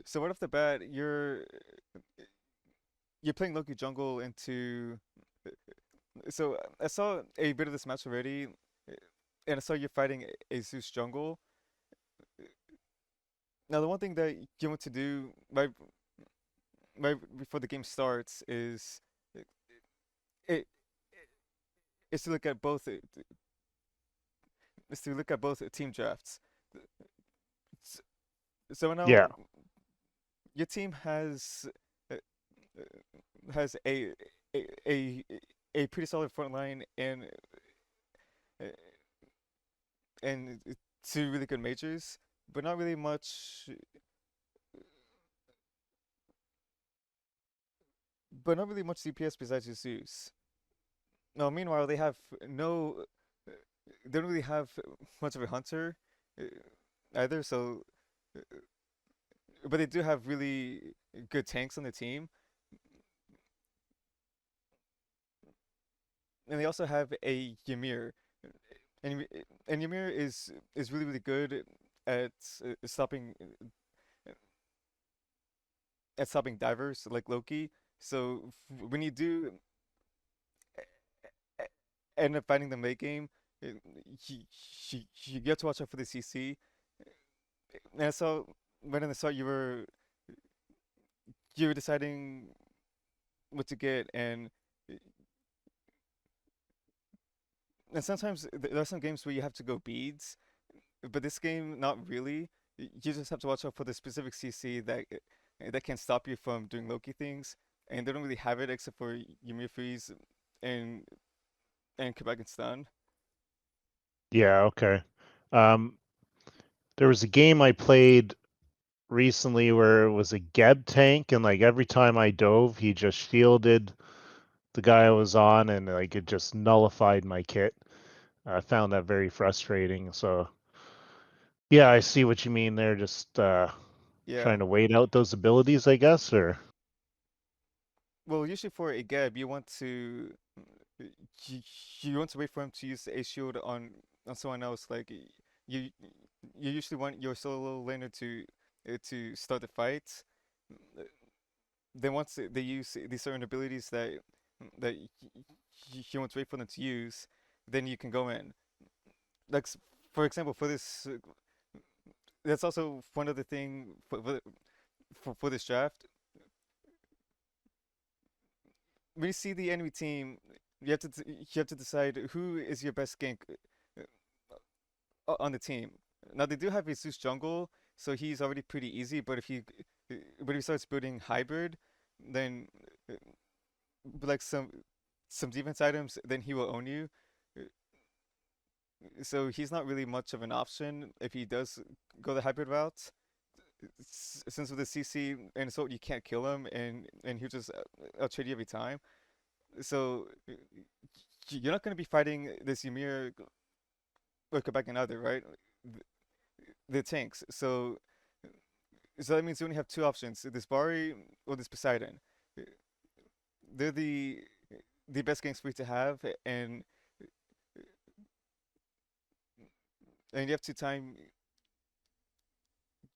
So right off the bat, you're playing Loki jungle into. So I saw a bit of this match already, and I saw you're fighting a Zeus jungle. Now the one thing that you want to do right before the game starts it is to look at both team drafts. S- So now Yeah. your team uh, has a a, a pretty solid front line uh, and two really good majors, but not really much DPS besides Jesus. No, meanwhile no, they don't really have much of a hunter uh, either. So, uh, but they do have really good tanks on the team, and they also have a Ymir, and and Ymir is really good at stopping divers like Loki. So when you do end up finding them late game, uh, you, you get to watch out for the CC. And so when in the start you were deciding what to get, and sometimes there are some games where you have to go beads, but this game not really. You just have to watch out for the specific CC that can stop you from doing Loki things, and they don't really have it except for Ymir freeze and Quebec and stun. Yeah. Okay. Um, there was a game I played recently where it was a Geb tank, and like every time I dove, he just shielded the guy I was on, and like it just nullified my kit. I found that very frustrating. So yeah, I see what you mean there. Just Yeah. trying to wait out those abilities, I guess, or Well, usually for a Geb, you, you want to wait for him to use a shield on someone else. Like you you usually want your solo laner to start the fight. Uh, Then once they use these certain abilities that you want to wait for them to use, then you can go in. Like for example, for this, that's also one other thing for this draft. When you see the enemy team, you have to decide who is your best gank on the team. Now they do have Jesus jungle, so he's already pretty easy. But if he starts building hybrid, then like some defense items, then he will own you. Uh, So he's not really much of an option if he does go the hybrid route. Since with the CC and so you can't kill him, and he'll just outtrade you every time. So you're not going to be fighting this Ymir or Quebec and other, right? The, the tanks. So that means you only have two options: this Bari or this Poseidon. They're the best ganks for you to have, and you have to time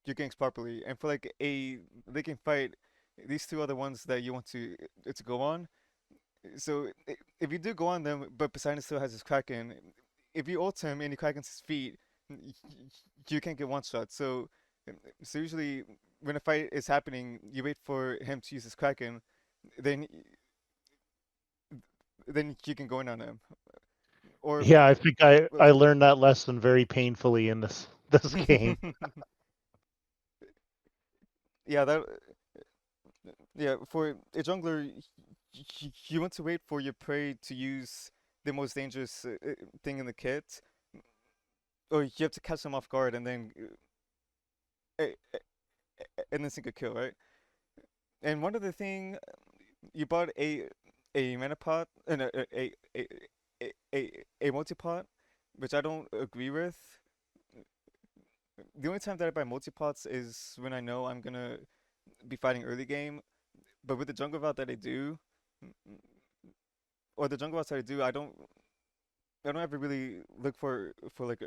your ganks properly. And for like they can fight these two other ones that you want to go on. So if you do go on them, but Poseidon still has his Kraken, if you ult him and he Kraken's his feet, you can't get one shot. So usually when a fight is happening, you wait for him to use his Kraken, then then you can go in on him. Or yeah, I think I well, I learned that lesson very painfully in this this game. yeah, that yeah, for a jungler, you want to wait for your prey to use the most dangerous thing in the kit, or you have to catch them off guard uh, uh, and then sink a kill, right? And one other thing, you bought a mana pot and a multi pot, which I don't agree with. The only time that I buy multi pots is when I know I'm gonna be fighting early game. But with the jungle route that I do, or the jungle routes that I do, I don't ever really look for like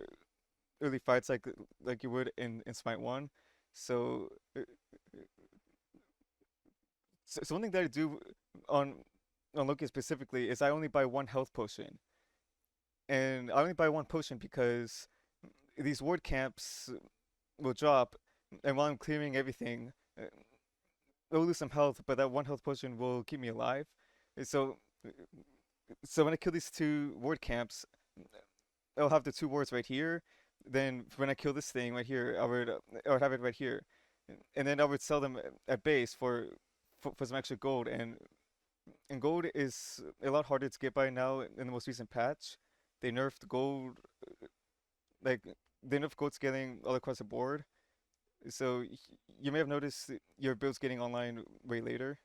early fights like you would in Smite 1. So, so one thing that I do on on Loki specifically is I only buy one health potion, and I only buy one potion because these ward camps will drop, and while I'm clearing everything, I'll lose some health, but that one health potion will keep me alive. And so when I kill these two ward camps, I'll have the two wards right here. Then when I kill this thing right here, I would have it right here, and then I would sell them at base for some extra gold. And gold is a lot harder to get by now in the most recent patch. They nerfed gold, like they nerfed gold scaling all across the board. So you may have noticed your builds getting online way later.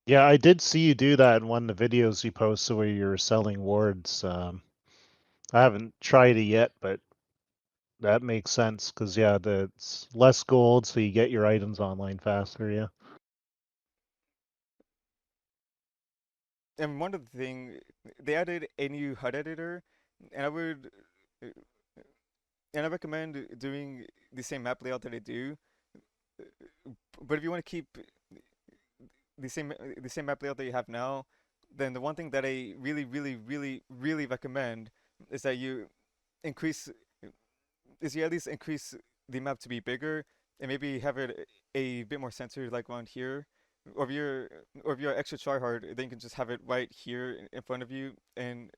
Yeah, I did see you do that in one of the videos you posted where you were selling wards. I haven't tried it yet, but that makes sense because yeah, it's less gold, so you get your items online faster. Yeah. And one of the thing, they added a new HUD editor, and I recommend doing the same map layout that I do. But if you want to keep the same map layout that you have now, then the one thing that I really recommend is that you increase is you at least increase the map to be bigger and maybe have it a bit more centered like around here. Or if you're or if you're extra tryhard, then you can just have it right here in front of you and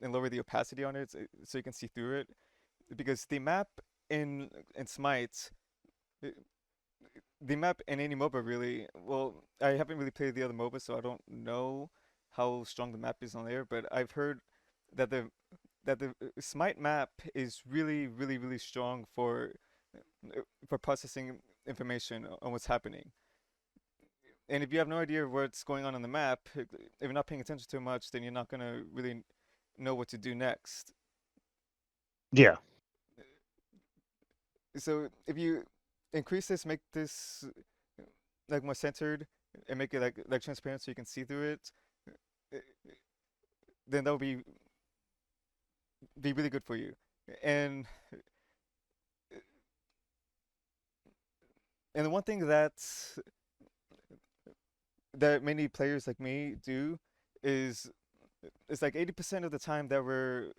lower the opacity on it so you can see through it. Because in Smite, uh, the map in any MOBA really, well, I haven't really played the other MOBA, so I don't know how strong the map is on there, but I've heard that the Smite map is really strong for processing information on what's happening. And if you have no idea what's going on the map, if you're not paying attention too much, then you're not gonna really know what to do next. Yeah. So if you increase this, make this like more centered, and make it like transparent so you can see through it, eh, then that would be really good for you. And and the one thing that many players like me do is it's like 80% of the time that we're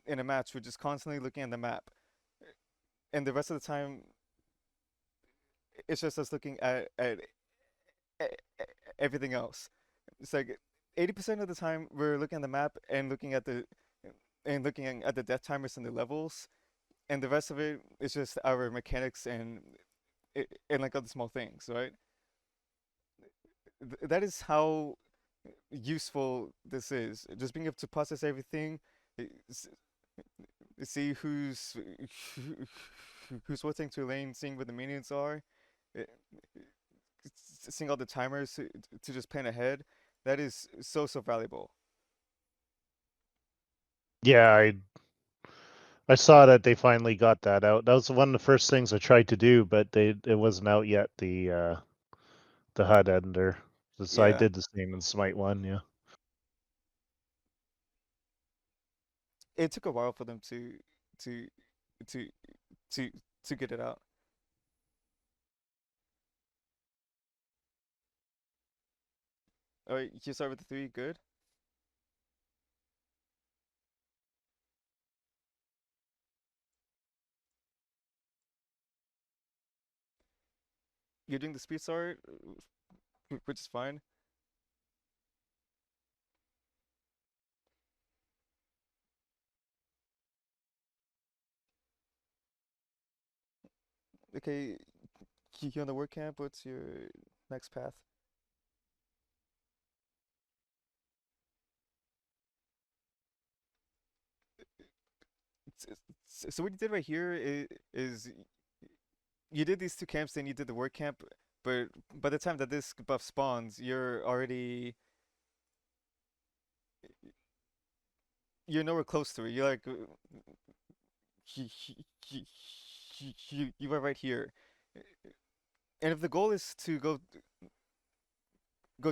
in a match, we're just constantly looking at the map, and the rest of the time it's just us looking at e- everything else. It's like 80% of the time we're looking at the map and looking at the death timers and the levels, and the rest of it is just our mechanics and like other small things, right? That is how useful this is. Just being able to process everything, s- see who's switching to a lane, seeing where the minions are, eh, seeing all the timers to just plan ahead. That is so valuable. Yeah, I saw that they finally got that out. That was one of the first things I tried to do, but it wasn't out yet. The HUD editor. So I Yeah, did the same in Smite 1. Yeah. it took a while for them to to to to get it out. All right, you start with the three. Good. You're doing the speed start, which is fine. Okay, you on the work camp. What's your next path? So what you did right here is you did these two camps, then you did the work camp, but by the time that this buff spawns, you're nowhere close to it. You're like you, you, you are right here. And if the goal is to go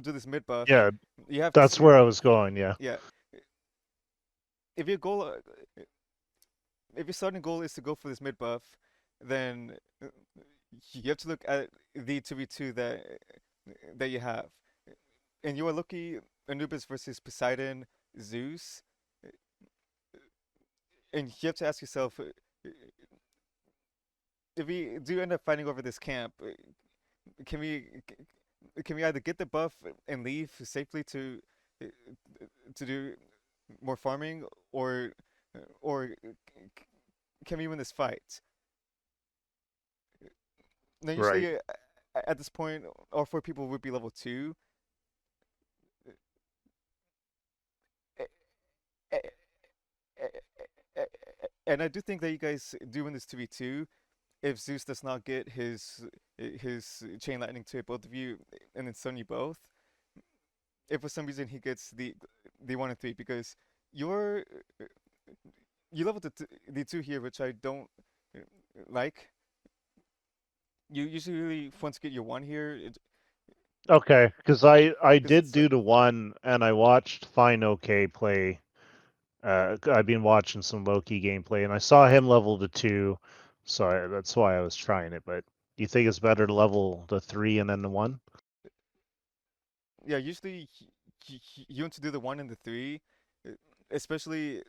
do this mid buff, Yeah, you have that's to where I was going. Yeah. yeah. If your goal if your starting goal is to go for this mid buff, then you have to look at the 2v2 that you have. And you are Loki, Anubis versus Poseidon, Zeus, and you have to ask yourself, if we do end up fighting over this camp, can we can we either get the buff and leave safely to do more farming, or can we win this fight? Now, Right. usually at this point, all four people would be level two. And I do think that you guys do win this 2v2 if Zeus does not get his chain lightning to hit both of you and then stun you both. If for some reason he gets the 1 and 3, because you're you leveled the two here, which I don't like. You usually really want to get your one here Okay, because I because did it's do the one, and I watched Fine OK play. I've been watching some Loki gameplay, and I saw him level to 2, so that's why I was trying it. But do you think it's better to level the 3 and then the 1? yeah. Usually you want to do the 1 and the 3, uh, especially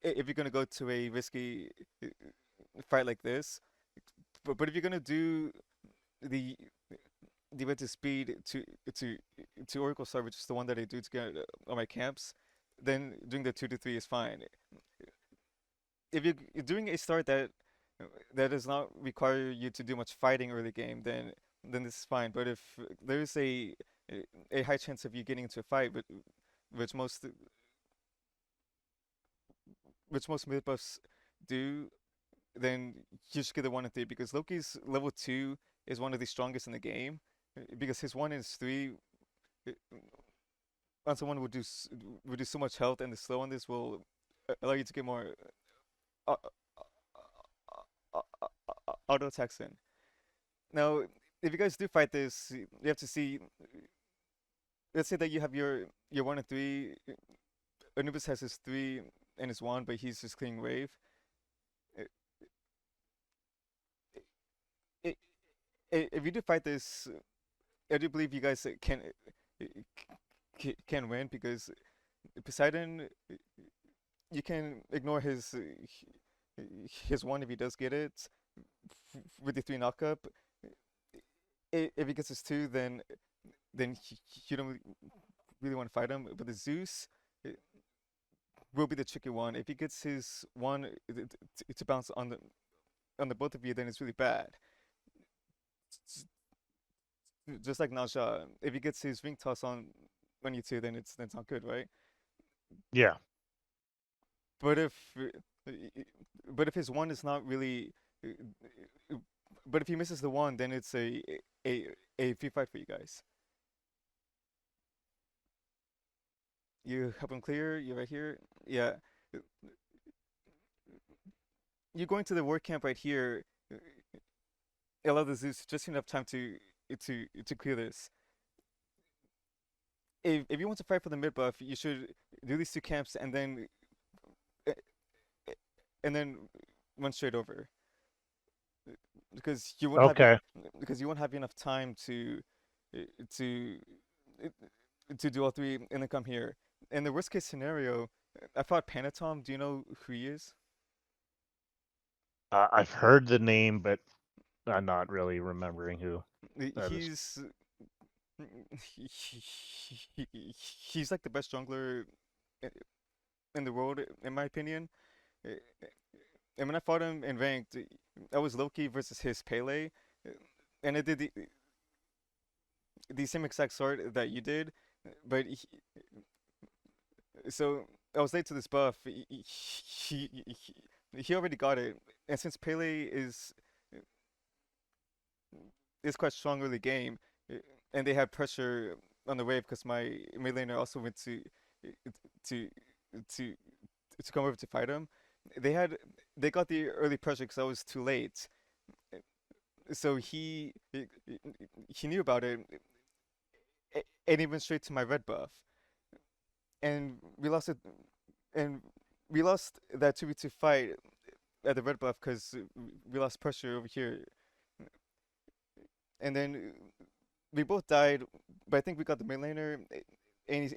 if you're gonna go to a risky fight like this. But if you're gonna do the the event to speed to to Oracle Star, which is the one that I do to get on my camps, then doing the 2 to 3 is fine. If you're doing a start that does not require you to do much fighting early game, then this is fine. But if there's a high chance of you getting into a fight, but which most which most mid buffs do, then you should get the 1 and 3, because Loki's level 2 is one of the strongest in the game, because his 1 and 3 uh, on someone would do so much health, and the slow on this will allow you to get more uh, auto attacks in. Now, if you guys do fight this, you have to see. Let's say that you have your 1 and 3. Anubis has his 3 and his 1, but he's just clearing wave. Uh, if you do fight this, I do believe you guys can win, because Poseidon, you can ignore his 1 if he does get it with the 3 knockup. If he gets his 2, then you don't really want to fight him. But the Zeus will be the tricky one. If he gets his 1 to bounce on the both of you, then it's really bad. Just like Naja, if he gets his ring toss on you two, then it's not good, right? Yeah. But but if his 1 is not really, but if he misses the 1, then it's a a free fight for you guys. You have him clear. You're right here. Yeah, you're going to the work camp right here. Allow the Zeus just enough time to clear this. If you want to fight for the mid buff, you should do these two camps eh, eh, and then run straight over, because you won't have Okay. because you won't have enough time uh, to uh, to do all three and then come here. In the worst case scenario, I fought Panatom. Do you know who he is? I've heard the name, but I'm not really remembering who that is. He's he's like the best jungler in the world, in my opinion. Uh, And when I fought him in ranked, I was Loki versus his Pele, and I did the same exact sort that you did, but so I was late to this buff. He already got it, and since Pele is quite strong early game, uh, and they had pressure on the wave because my mid laner also went to to to come over to fight him. They had they got the early pressure because I was too late, so he knew about it, and he went straight to my red buff, and we lost it, and we lost that 2v2 fight at the red buff because we lost pressure over here, and then we both died, but I think we got the mid laner, and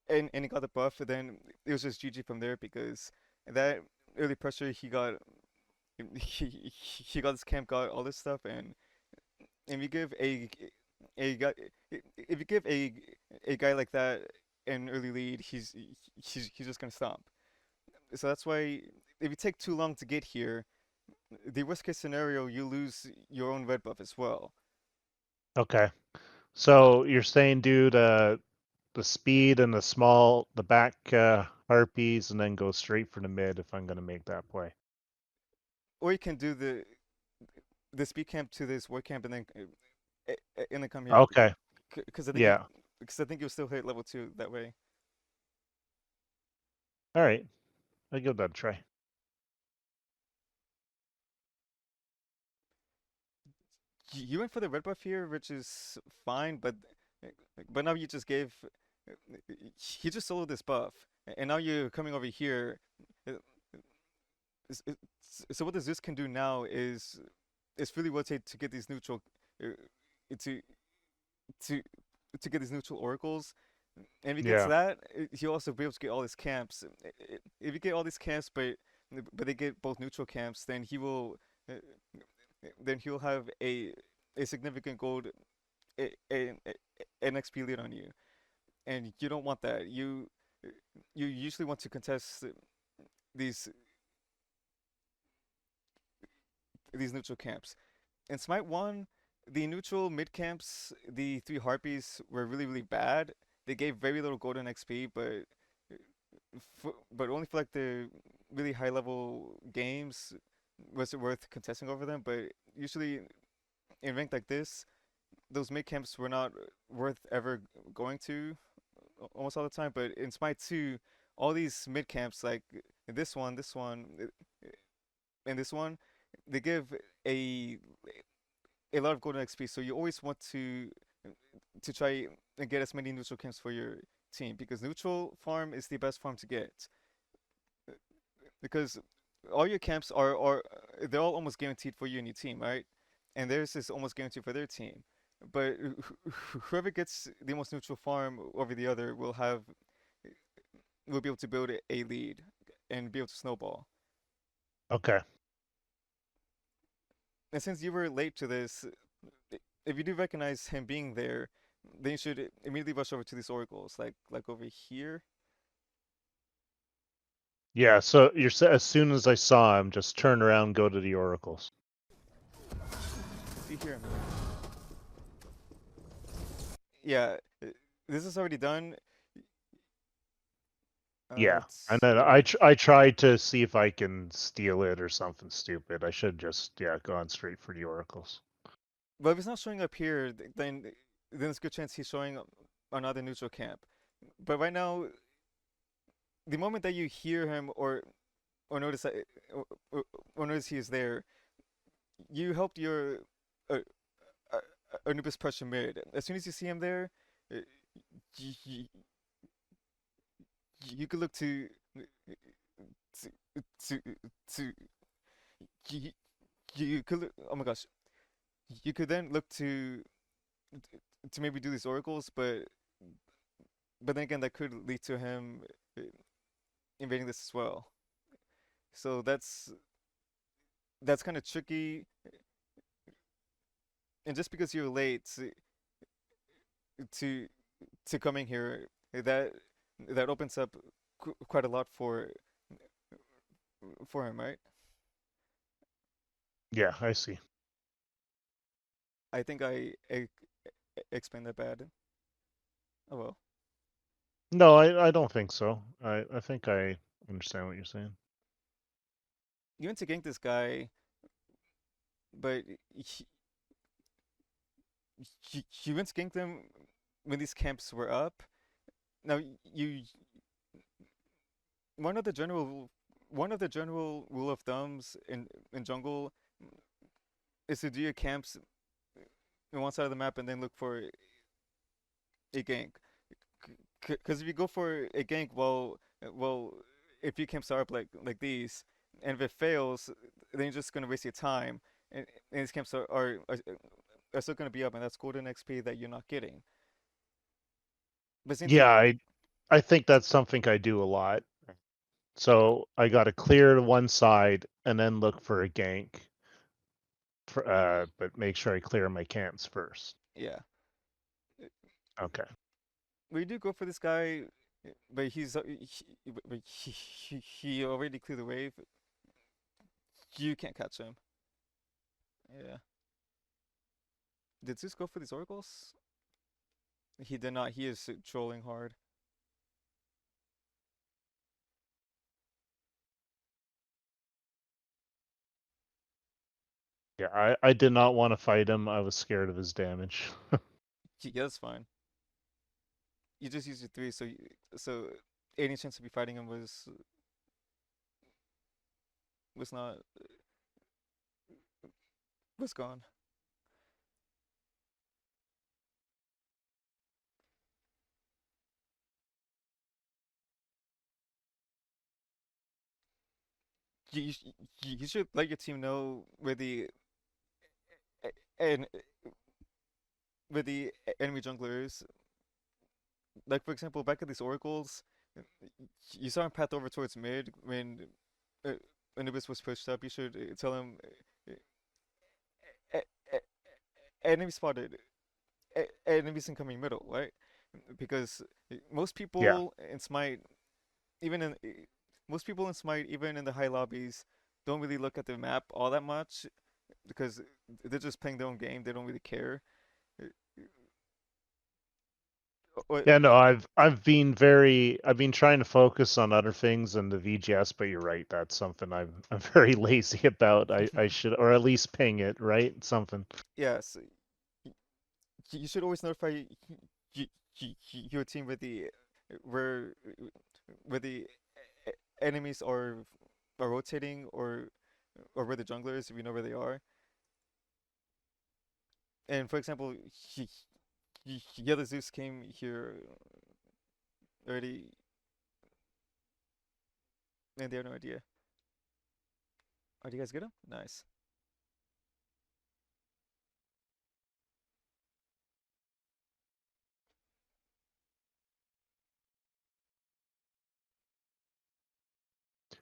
and he got the buff, and then it was just GG from there because that early pressure he got his camp, got all this stuff, and we give a guy if you give a guy like that an early lead, he's just gonna stomp. So that's why if you take too long to get here, the worst case scenario, you lose your own red buff as well. Okay. So you're saying do the speed and the back harpies, and then go straight for the mid if I'm gonna make that play. Or you can do the speed camp to this war camp and then come here Okay. because I think Yeah. you'll still hit level 2 that way. All right. I'll give that a try. You went for the red buff here, which is fine, but now you just gave he just soloed this buff, and now you're coming over here. uh, s- uh, So what the Zeus can do now is really rotate to get these neutral uh, to to to get these neutral oracles. And if he gets Yeah. that, he'll also be able to get all his camps. If you get all these camps, but they get both neutral camps, then uh, he'll have a significant gold an XP lead on you, and you don't want that. You usually want to contest these these neutral camps. In Smite 1, the neutral mid camps, the three harpies were really bad. They gave very little golden XP, but only for like the really high level games was it worth contesting over them. But usually in rank like this, those mid camps were not worth ever going to almost all the time. But in Smite 2, all these mid camps like this one, and this one, they give a a lot of golden XP. So you always want to try and get as many neutral camps for your team because neutral farm is the best farm to get because all your camps are they're all almost guaranteed for you and your team, right? And theirs is almost guaranteed for their team. But whoever gets the most neutral farm over the other will be able to build a lead and be able to snowball. Okay. And since you were late to this, if you do recognize him being there, then you should immediately rush over to these oracles, like over here. Yeah. So as soon as I saw him, just turn around, go to the oracles. See here, I'm here. Yeah, this is already done. Yeah. And Let's then see. I tried to see if I can steal it or something stupid. I should just gone straight for the oracles. But if he's not showing up here, then there's a good chance he's showing up another neutral camp. But right now, the moment that you hear him or notice that or notice he is there, you helped your uh, Anubis pressure mid. As soon as you see him there, you, you could look to to to you, you could look, oh my gosh, you could then look to maybe do these oracles, but then again that could lead to him invading this as well. So that's kind of tricky, and just because you're late to coming here, that opens up quite a lot for him, right? Yeah, I see. I think I explained that bad. Oh well. No, I don't think so. I think I understand what you're saying. You went to gank this guy, but you went to gank them when these camps were up. Now you one of the general one of the general rule of thumbs in jungle is to do your camps on one side of the map and then look for a gank. Because if you go for a gank, well, if you camp start up like these, and if it fails, then you're just gonna waste your time, and these camps are still gonna be up, and that's golden XP that you're not getting. But since Yeah, you, I think that's something I do a lot. So I got to clear one side and then look for a gank. But make sure I clear my camps first. yeah, Okay. we do go for this guy, but he already cleared the wave. You can't catch him. Yeah. Did Zeus go for these oracles? He did not. He is trolling hard. Yeah, I did not want to fight him. I was scared of his damage. Yeah, that's fine. You just used your three, so any chance to be fighting him was not was gone. You, you should let your team know and where the enemy jungler is. Like for example, back at these oracles, you saw him path over towards mid when uh, Anubis was pushed up. You should tell him uh, uh, enemy spotted, enemies incoming middle, right? Because most Yeah. people in Smite, even in most people in Smite, even in the high lobbies, don't really look at the map all that much because they're just playing their own game. They don't really care. Uh, Yeah, no, I've been trying to focus on other things than the VGS, but you're right, that's something I'm very lazy about. I should, or at least ping it, right? Something. Yes, you should always notify your team where where the enemies are rotating or where the jungler is if you know where they are. And for example, yeah, the Zeus came here already, and they have no idea. Oh, do you guys get him? Nice.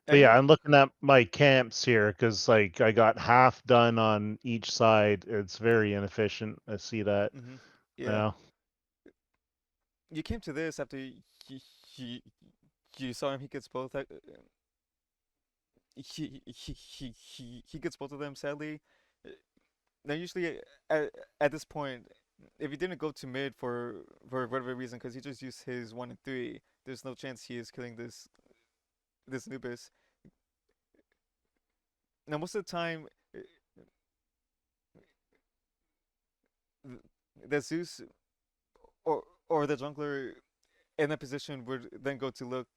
But And yeah, yeah, I'm looking at my camps here because like I got half done on each side. It's very inefficient. I see that yeah. now. You came to this after he, you saw him. He gets both. He gets both of them. Sadly, Uh, now usually at this point, if he didn't go to mid for whatever reason, because he just used his 1 and 3, there's no chance he is killing this Nubis. Now most of the time, the Zeus or the jungler in that position would then go to look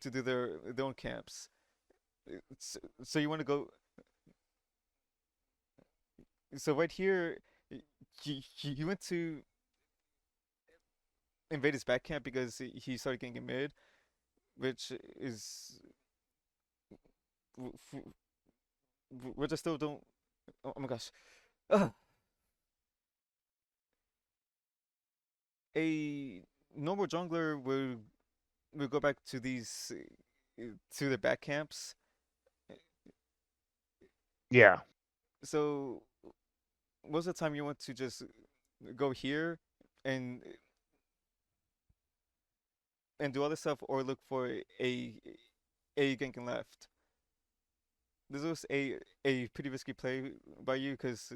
to do their own camps. So you want to go. So right here, he went to invade his back camp because he started getting mid, which is which I still don't. Oh my gosh, Ugh. A normal jungler would go back to these to the back camps. Yeah, So most of the time you want to just go here and and do other stuff or look for a ganking left. This was a pretty risky play by you because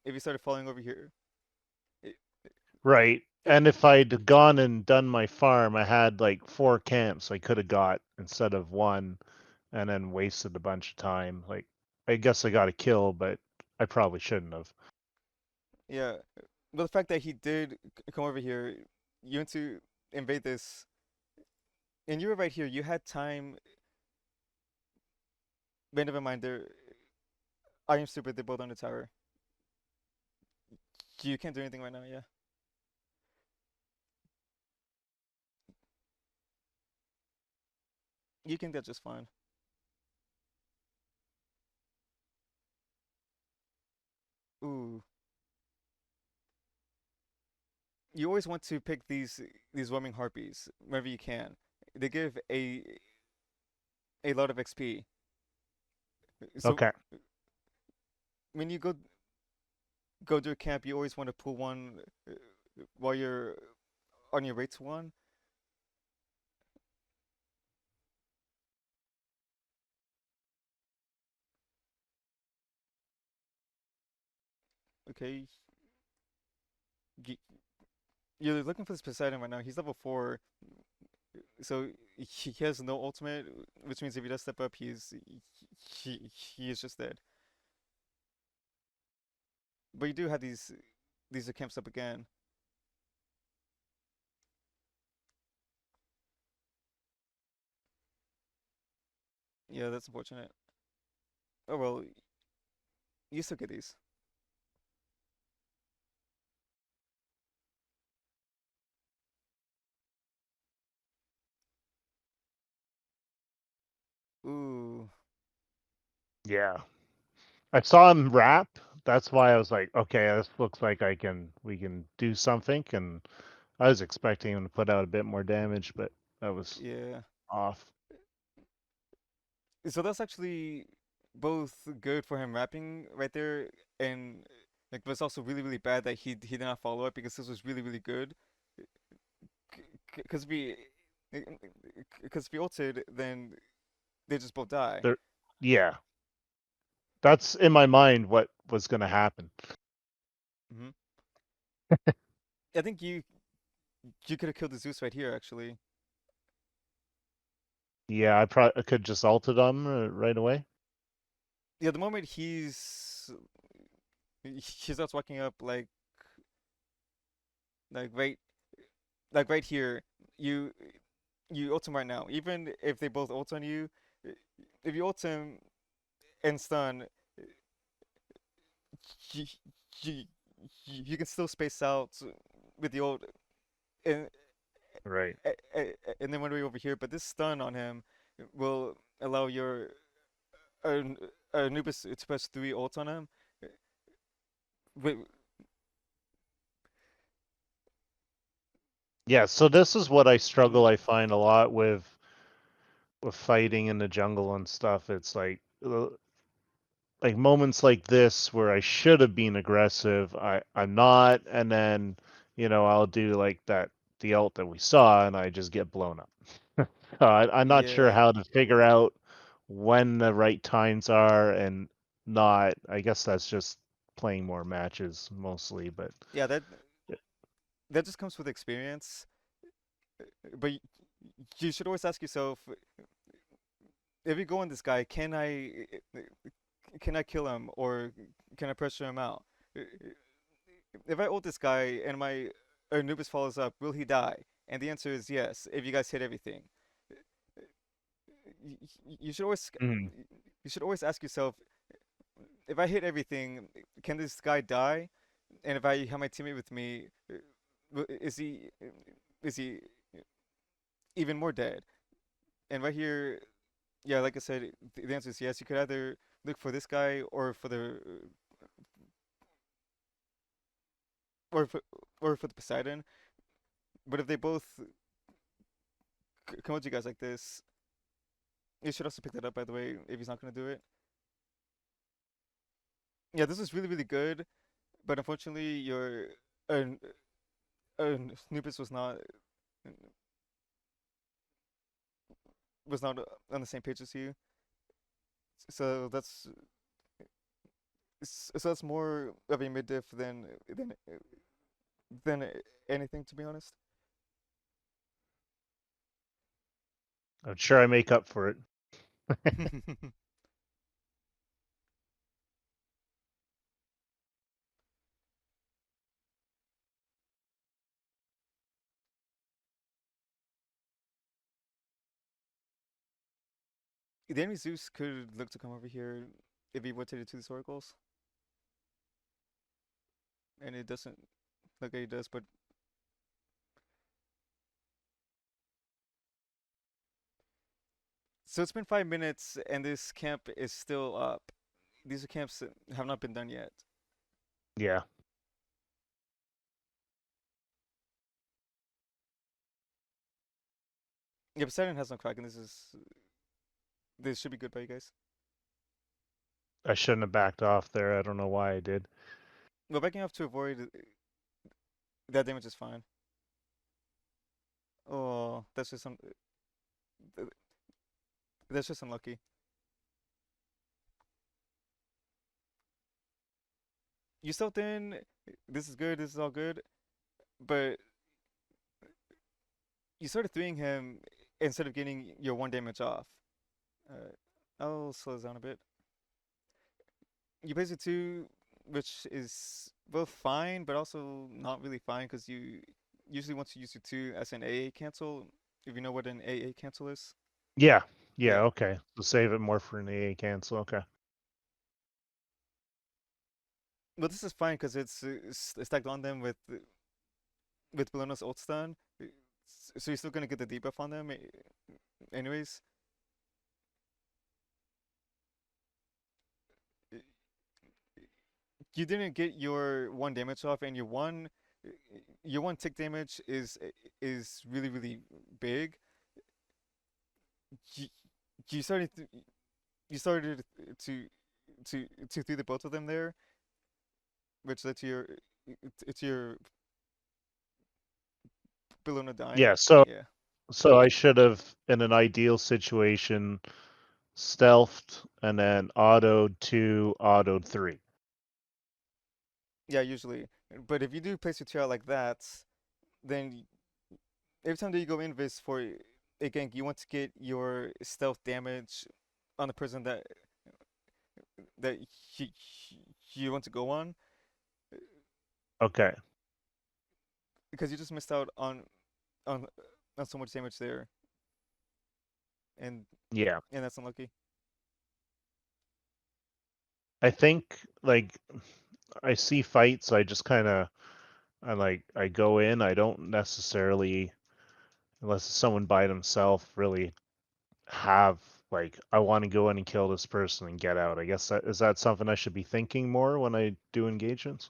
if you started falling over here, it, right. it, And if I'd gone and done my farm, I had like 4 camps I could have got instead of one, and then wasted a bunch of time. Like, I guess I got a kill, but I probably shouldn't have. yeah. But the fact that he did come over here, you went to invade this, and you were right here. You had time. But never mind. I am stupid. They're both on the tower. You can't do anything right now. Yeah. You can get just fine. Ooh, you always want to pick these roaming harpies wherever you can. They give a lot of XP. So Okay. when you go to a camp, you always want to pull one while you're on your way to one. Okay, y- you're looking for this Poseidon right now. He's level 4, so he has no ultimate, which means if he does step up, he is just dead. But you do have these are camps up again. Yeah, that's unfortunate. Oh well, you still get these. Ooh, Yeah. I saw him rap. That's why I was like, okay, this looks like we can do something. And I was expecting him to put out a bit more damage, but that was yeah. off. So that's actually both good for him rapping right there, and like, but it's also really really bad that he did not follow up because this was really really good. Because if we ulted, then they just both die. There, yeah, that's in my mind what was going to happen. Hmm. I think you could have killed the Zeus right here actually. Yeah, I probably could just ulted him right away. Yeah, the moment he starts walking up like right right here, you you ult him right now. Even if they both ult on you, if you ult him and stun, you, you, you can still space out with the ult and Right. and then when we're over here. But this stun on him will allow your uh, Anubis to press 3 ult on him. Wait, Yeah, so this is what I struggle. ooh, I find a lot with fighting in the jungle and stuff. It's like moments like this where I should have been aggressive, I'm not, and then I'll do like that the ult that we saw, and I just get blown up. I'm not sure yeah, how to figure out when the right times are and not. I guess that's just playing more matches mostly, but yeah. That just comes with experience. But you should always ask yourself, if you go on this guy, can I kill him or can I pressure him out? If I ult this guy and my Anubis follows up, will he die? And the answer is yes. If you guys hit everything, you should always Mhm. ask yourself, if I hit everything, can this guy die? And if I have my teammate with me, is he even more dead? And right here, yeah, like I said, the answer is yes. You could either look for this guy or for or for the Poseidon. But if they both come at you guys like this, you should also pick that up, by the way, if he's not gonna do it. Yeah, this is really really good, but unfortunately, your uh, Snoopus was not on the same page as you. So that's more of a mid diff than anything, to be honest. I'm sure I make up for it. The enemy Zeus could look to come over here if he rotated to these oracles, and it doesn't look like he does. But So it's been 5 minutes, and this camp is still up. These camps have not been done yet. Yeah. Yeah, Poseidon has no Kraken. This should be good by you guys. I shouldn't have backed off there. I don't know why I did. Well, backing off to avoid that damage is fine. Oh, that's just unlucky. You stealth in. This is good. This is all good. But you started threeing him instead of getting your one damage off. Uh, I'll slow this down a bit. You plays a two, which is both fine, but also not really fine because you usually want to use your two as an AA cancel. If you know what an AA cancel is. Yeah. Yeah. Yeah. Okay. So save it more for an AA cancel. Okay. But this is fine because it's stacked on them with Bellino's ult stun. So you're still gonna get the debuff on them, anyways. You didn't get your one damage off, and your one tick damage is really really big. You, you started to, you started to do the both of them there, which led to your Bellino dying. Yeah. So Yeah, I should have, in an ideal situation, stealthed and then autoed 2, autoed 3. yeah, usually. But if you do place your tier out like that, then every time that you go invis for a gank, you want to get your stealth damage on the person that he, you want to go on, Okay. because you just missed out on on so much damage there, and Yeah. and that's unlucky. I think like I see fights, I just kind of I go in. I don't necessarily, unless it's someone by themselves, really have like I want to go in and kill this person and get out. I guess that something I should be thinking more when I do engagements.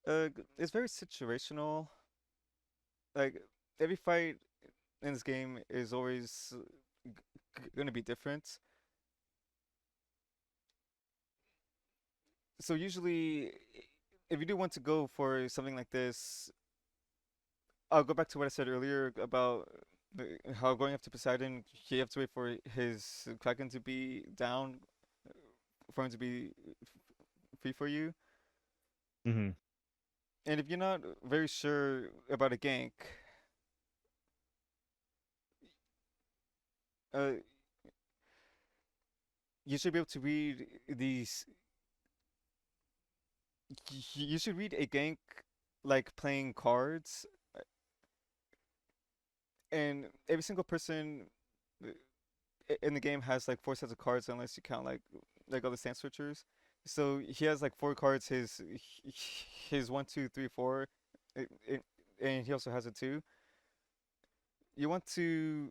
It's very situational. Like every fight in this game is always gonna be different. So usually, if you do want to go for something like this, I'll go back to what I said earlier about how going up to Poseidon, you have to wait for his Kraken to be down for him to be free for you. Hmm. And if you're not very sure about a gank, uh, you should be able to read these. You should read a gank like playing cards, and every single person in the game has like four sets of cards unless you count like all the stance switchers. So he has like four cards. His one, two, three, four, and he also has a two. You want to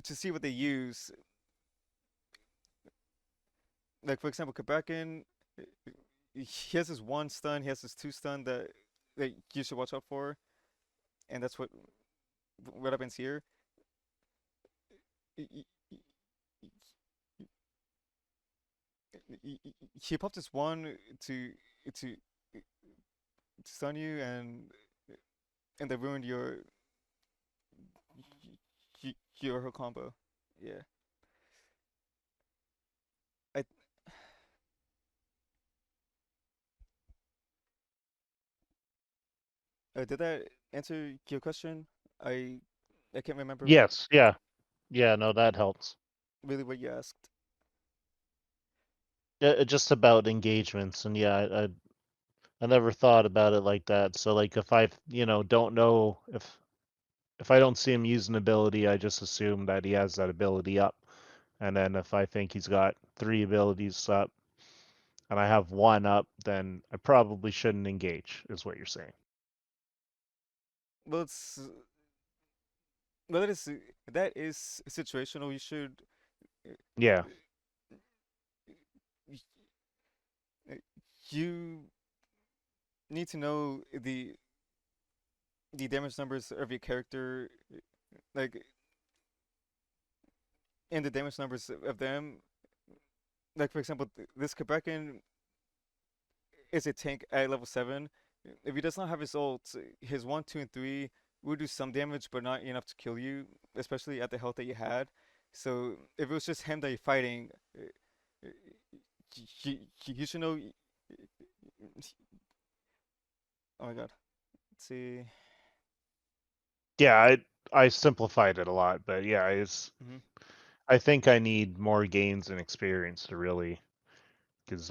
see what they use. Like for example, Kabakin, he has his one stun. He has his two stun that you should watch out for, and that's what happens here. He popped his one to to to stun you, and they ruined your whole combo. Yeah. I Did that answer your question? I I can't remember Yes. Yeah. Yeah. No, that helps. really what you asked. Just about engagements, and yeah, I never thought about it like that. So like if I don't know if I don't see him use an ability, I just assume that he has that ability up. And then if I think he's got 3 abilities up and I have one up, then I probably shouldn't engage, is what you're saying. Well, well, that is situational. You should Yeah. you need to know the damage numbers of your character, like, and the damage numbers of them. Like for example, this Quebecan is a tank at level 7. If he does not have his ult, his 1, 2, and 3 will do some damage, but not enough to kill you, especially at the health that you had. So if it was just him that you're fighting, you should know. Oh my god. Let's see. Yeah, I simplified it a lot, but yeah, it's Hmm. I think I need more gains and experience to really, because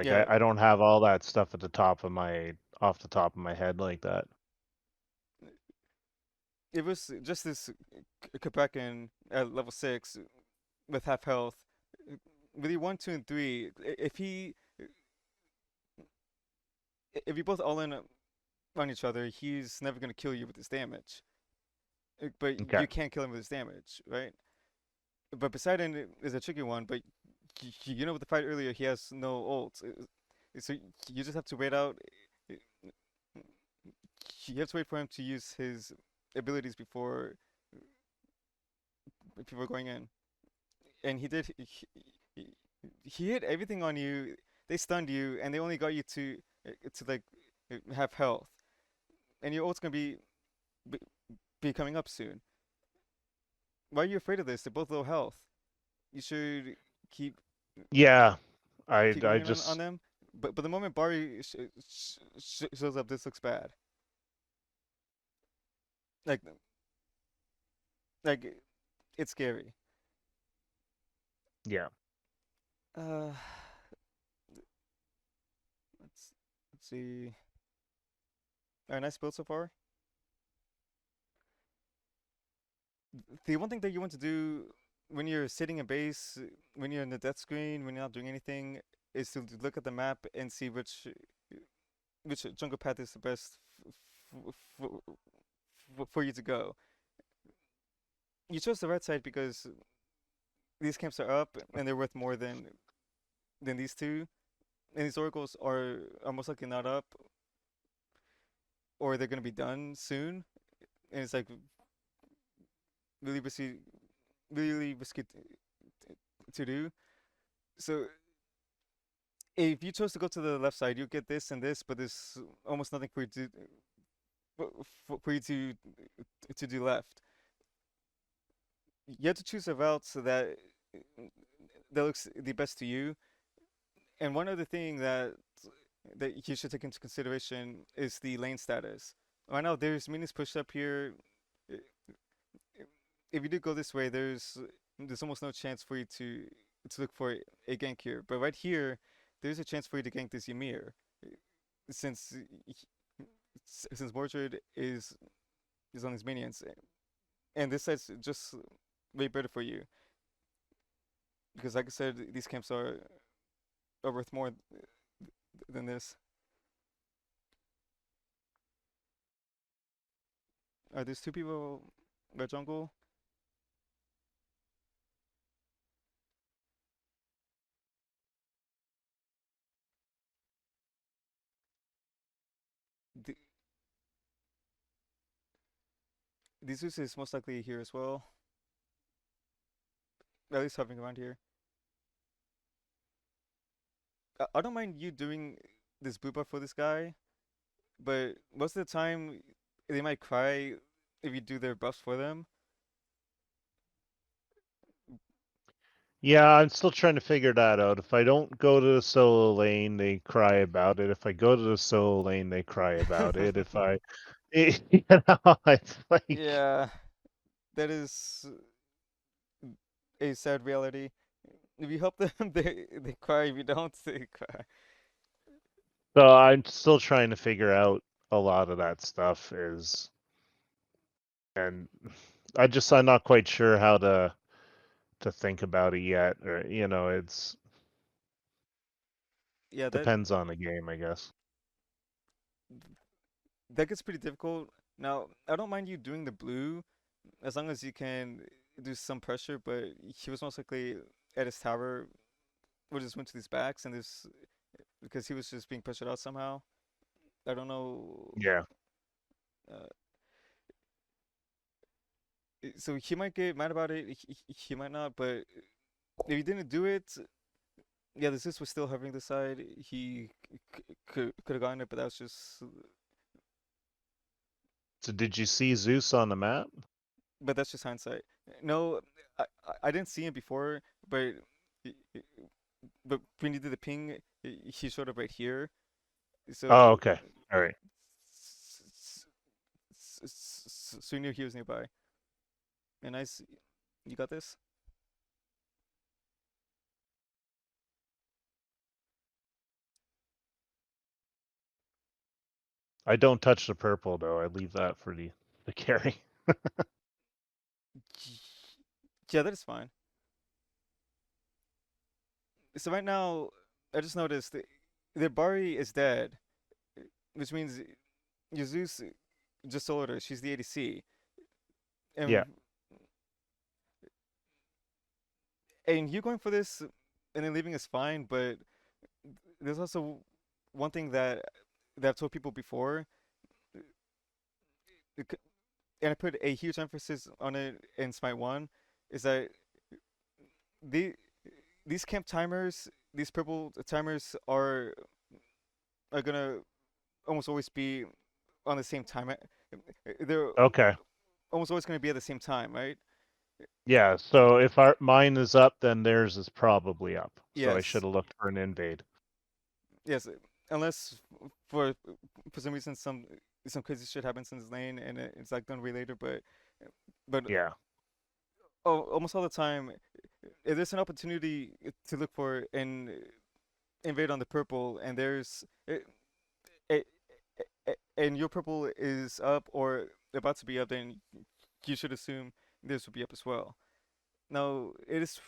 Yeah, I don't have all that stuff at the top of my off the top of my head like that. it was just this Quebecan at level 6 with half health. Really, 1, 2, and 3. If you both all in on each other, he's never gonna kill you with his damage. But Okay. you can't kill him with his damage, right? But Poseidon is a tricky one. But you know, with the fight earlier, he has no ult, so you just have to wait out. You have to wait for him to use his abilities before going in. And he did. He hit everything on you. They stunned you, and they only got you to like have health. And your ult's gonna be, be coming up soon. Why are you afraid of this? They're both low health. You should keep Yeah, keep I going in on just them. But the moment Bari shows up, this looks bad. Like like it's scary. yeah. Uh, let's see. All right, nice build so far. The one thing that you want to do when you're sitting in base, when you're in the death screen, when you're not doing anything, is to look at the map and see which jungle path is the best for you to go. You chose the right side because these camps are up and they're worth more than these two. And these oracles are most likely not up, or they're gonna be done soon. And it's like really risky, really risky to do. So if you chose to go to the left side, you get this and this, but there's almost nothing for you to do left. You have to choose a route so that looks the best to you. And one other thing that you should take into consideration is the lane status. Right now, there's minis pushed up here. If you do go this way, there's almost no chance for you to look for a gank here. But right here, there's a chance for you to gank this Ymir, since since Mordred is on his minions, and this side's just way better for you because, like I said, these camps are worth more than this. There's two people by jungle. The, the Zeus is most likely here as well, at least hovering around here. I don't mind you doing this blue buff for this guy, but most of the time they might cry if you do their buffs for them. Yeah, I'm still trying to figure that out. If I don't go to the solo lane, they cry about it. If I go to the solo lane, they cry about it. If I, you know, it's like, Yeah, that is a sad reality. If you help them, they cry. If you don't, they cry. so I'm still trying to figure out a lot of that stuff and I'm not quite sure how to think about it yet, or it's Yeah, depends on the game, I guess. that gets pretty difficult. Now, I don't mind you doing the blue as long as you can do some pressure, but he was most likely at his tower, would just went to these backs, and this because he was just being pressured out somehow. I don't know. Yeah. Uh, so he might get mad about it. He might not, but if he didn't do it, yeah, the Zeus was still hovering the side. He could have gotten it, but that was just. So did you see Zeus on the map? But that's just hindsight. No, I didn't see him before, but but when you did the ping, he showed up right here. Oh, So okay. All right. so you knew he was nearby. And nice, you got this. I don't touch the purple though. I leave that for the carry. Yeah, that is fine. So right now, I just noticed the Bari is dead, which means Jesus just soloed her. She's the ADC, Yeah. and you going for this and then leaving is fine. But there's also one thing that I've told people before, and I put a huge emphasis on it in Smite One, is that the these camp timers, these purple timers are gonna almost always be on the same time. They're Okay. almost always gonna be at the same time, right? Yeah. So if our mine is up, then theirs is probably up. So I should Yes, have looked for an invade. yes. Unless for some reason some crazy shit happens in his lane and it's like done way later, but Yeah. almost all the time, if there's an opportunity to look for and invade on the purple, and there's a, and your purple is up or about to be up, then you should assume this will be up as well. Now, it is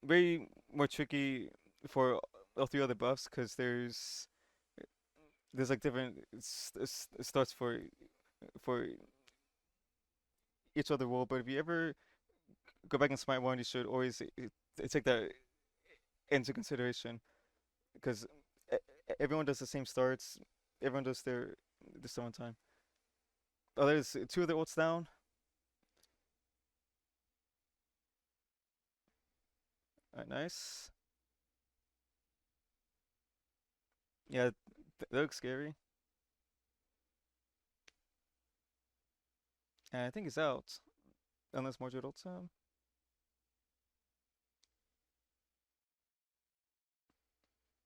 very more tricky for all three other buffs because there's like different starts for each other role. But if you ever go back and Smite One, you should always take that into consideration because everyone does the same starts. Everyone does their stuff on time. Oh, there's two of the ults down. Alright, nice. Yeah, that looks scary. And I think he's out. Unless Mordred ults him.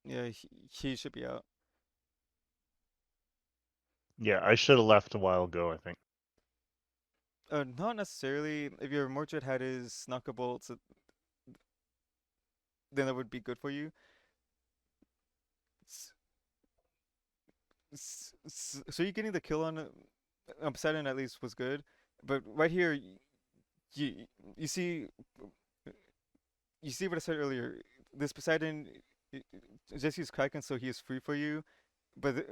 Yeah, he should be out. Yeah. I should have left a while ago, I think. Not necessarily. If your Mordred had his knockup bolts, then that would be good for you. So you getting the kill on Poseidon at least was good. But right here, you you see you see what I said earlier. This Poseidon just use Kraken so he is free for you. But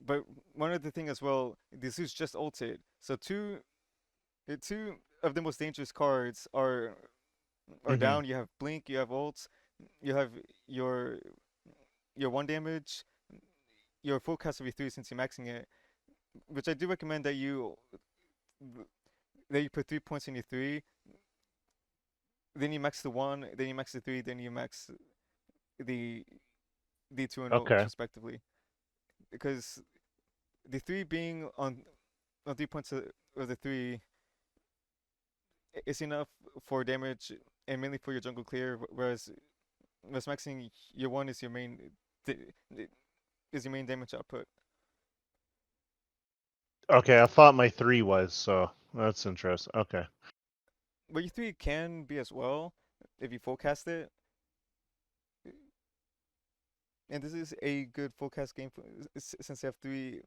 but one other thing as well, this is just ulted. So two of the most dangerous cards are Hmm. down. You have Blink, you have ults, you have your your one damage, your full cast of three since you're maxing it. Which I do recommend that you put 3 points in your three, then you max the one, then you max the three, then you max the the two and ults Okay. respectively. Because the three being on 3 points of the three is enough for damage and mainly for your jungle clear, whereas maxing your one is your is your main damage output. Okay. I thought my 3 was, so that's interesting. Okay. But your three can be as well if you full cast it, and this is a good full cast game since you have three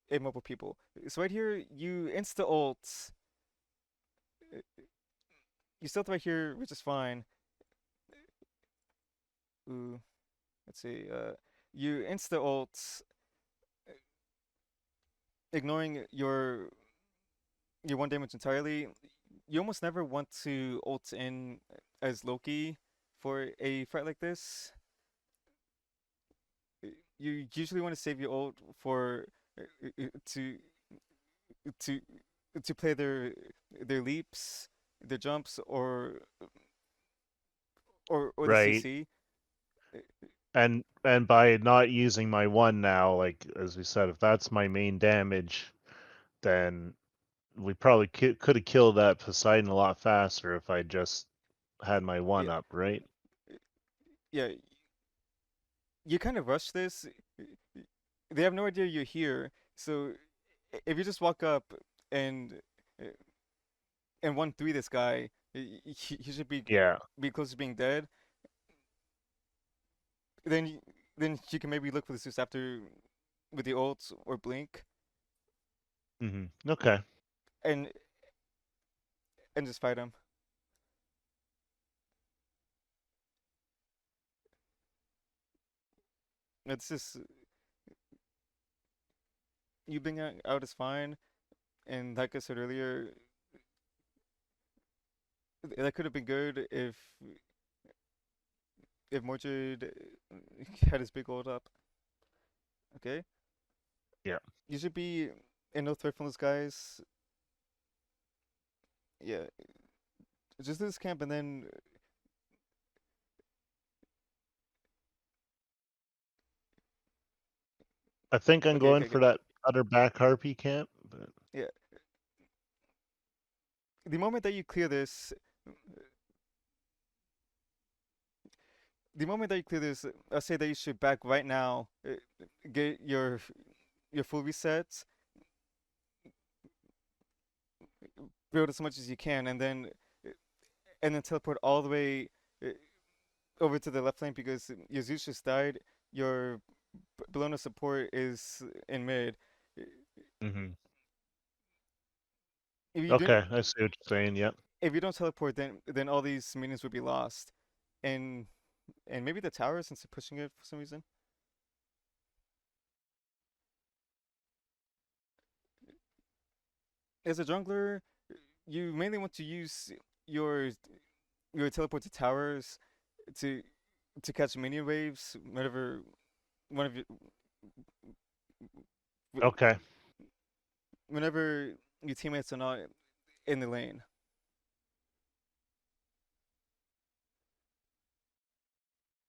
immobile people. So right here, you insta ult, you stealth right here, which is fine. Ooh, let's see. You insta ult, ignoring your you're one damage entirely, you almost never want to ult in as Loki for a fight like this. You usually want to save your ult for to to to play their leaps, their jumps, or the Right. CC. And by not using my one now, like as we said, if that's my main damage, then we probably could have killed that Poseidon a lot faster if I just had my Yeah, one up, right? yeah. You kind of rush this. They have no idea you're here, so if you just walk up and uh, and 1-3 this guy, he should Yeah. be close to being dead. Then then you can maybe look for the Zeus after with the ult or blink Okay. and just fight him. It's just you being out is fine, and like I said earlier, that could have been good if Mordred had his big ult up. Okay, Yeah. you should be in no threat from those guys. Yeah, just do this camp and then I think I'm okay, going okay, for good. that other back harpy camp, but Yeah, the moment that you clear this, I say that you should back right now. Get your full resets, build as much as you can, and then teleport all the way uh, over to the left lane because your Zeus just died. Your Bellona support is in mid. hmm If you do, okay, I see what you're saying. Yep. if you don't teleport, then all these minions would be lost, and maybe the tower since they're pushing it for some reason. As a jungler, you mainly want to use your your teleport to towers to catch minion waves whenever one of your Okay. whenever your teammates are not in the lane.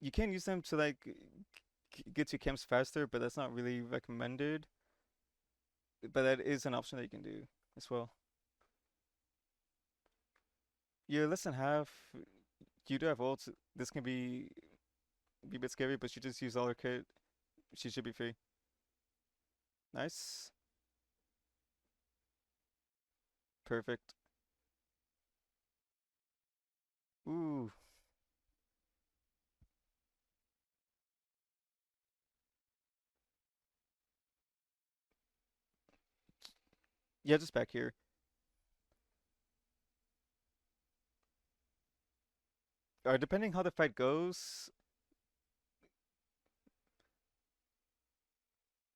You can use them to like get to camps faster, but that's not really recommended. But that is an option that you can do as well. You're less than half. You do have ults. This can be a bit scary, but she just used all her kit. She should be free. Nice. Perfect. Ooh. Yeah, just back here. Depending how the fight goes,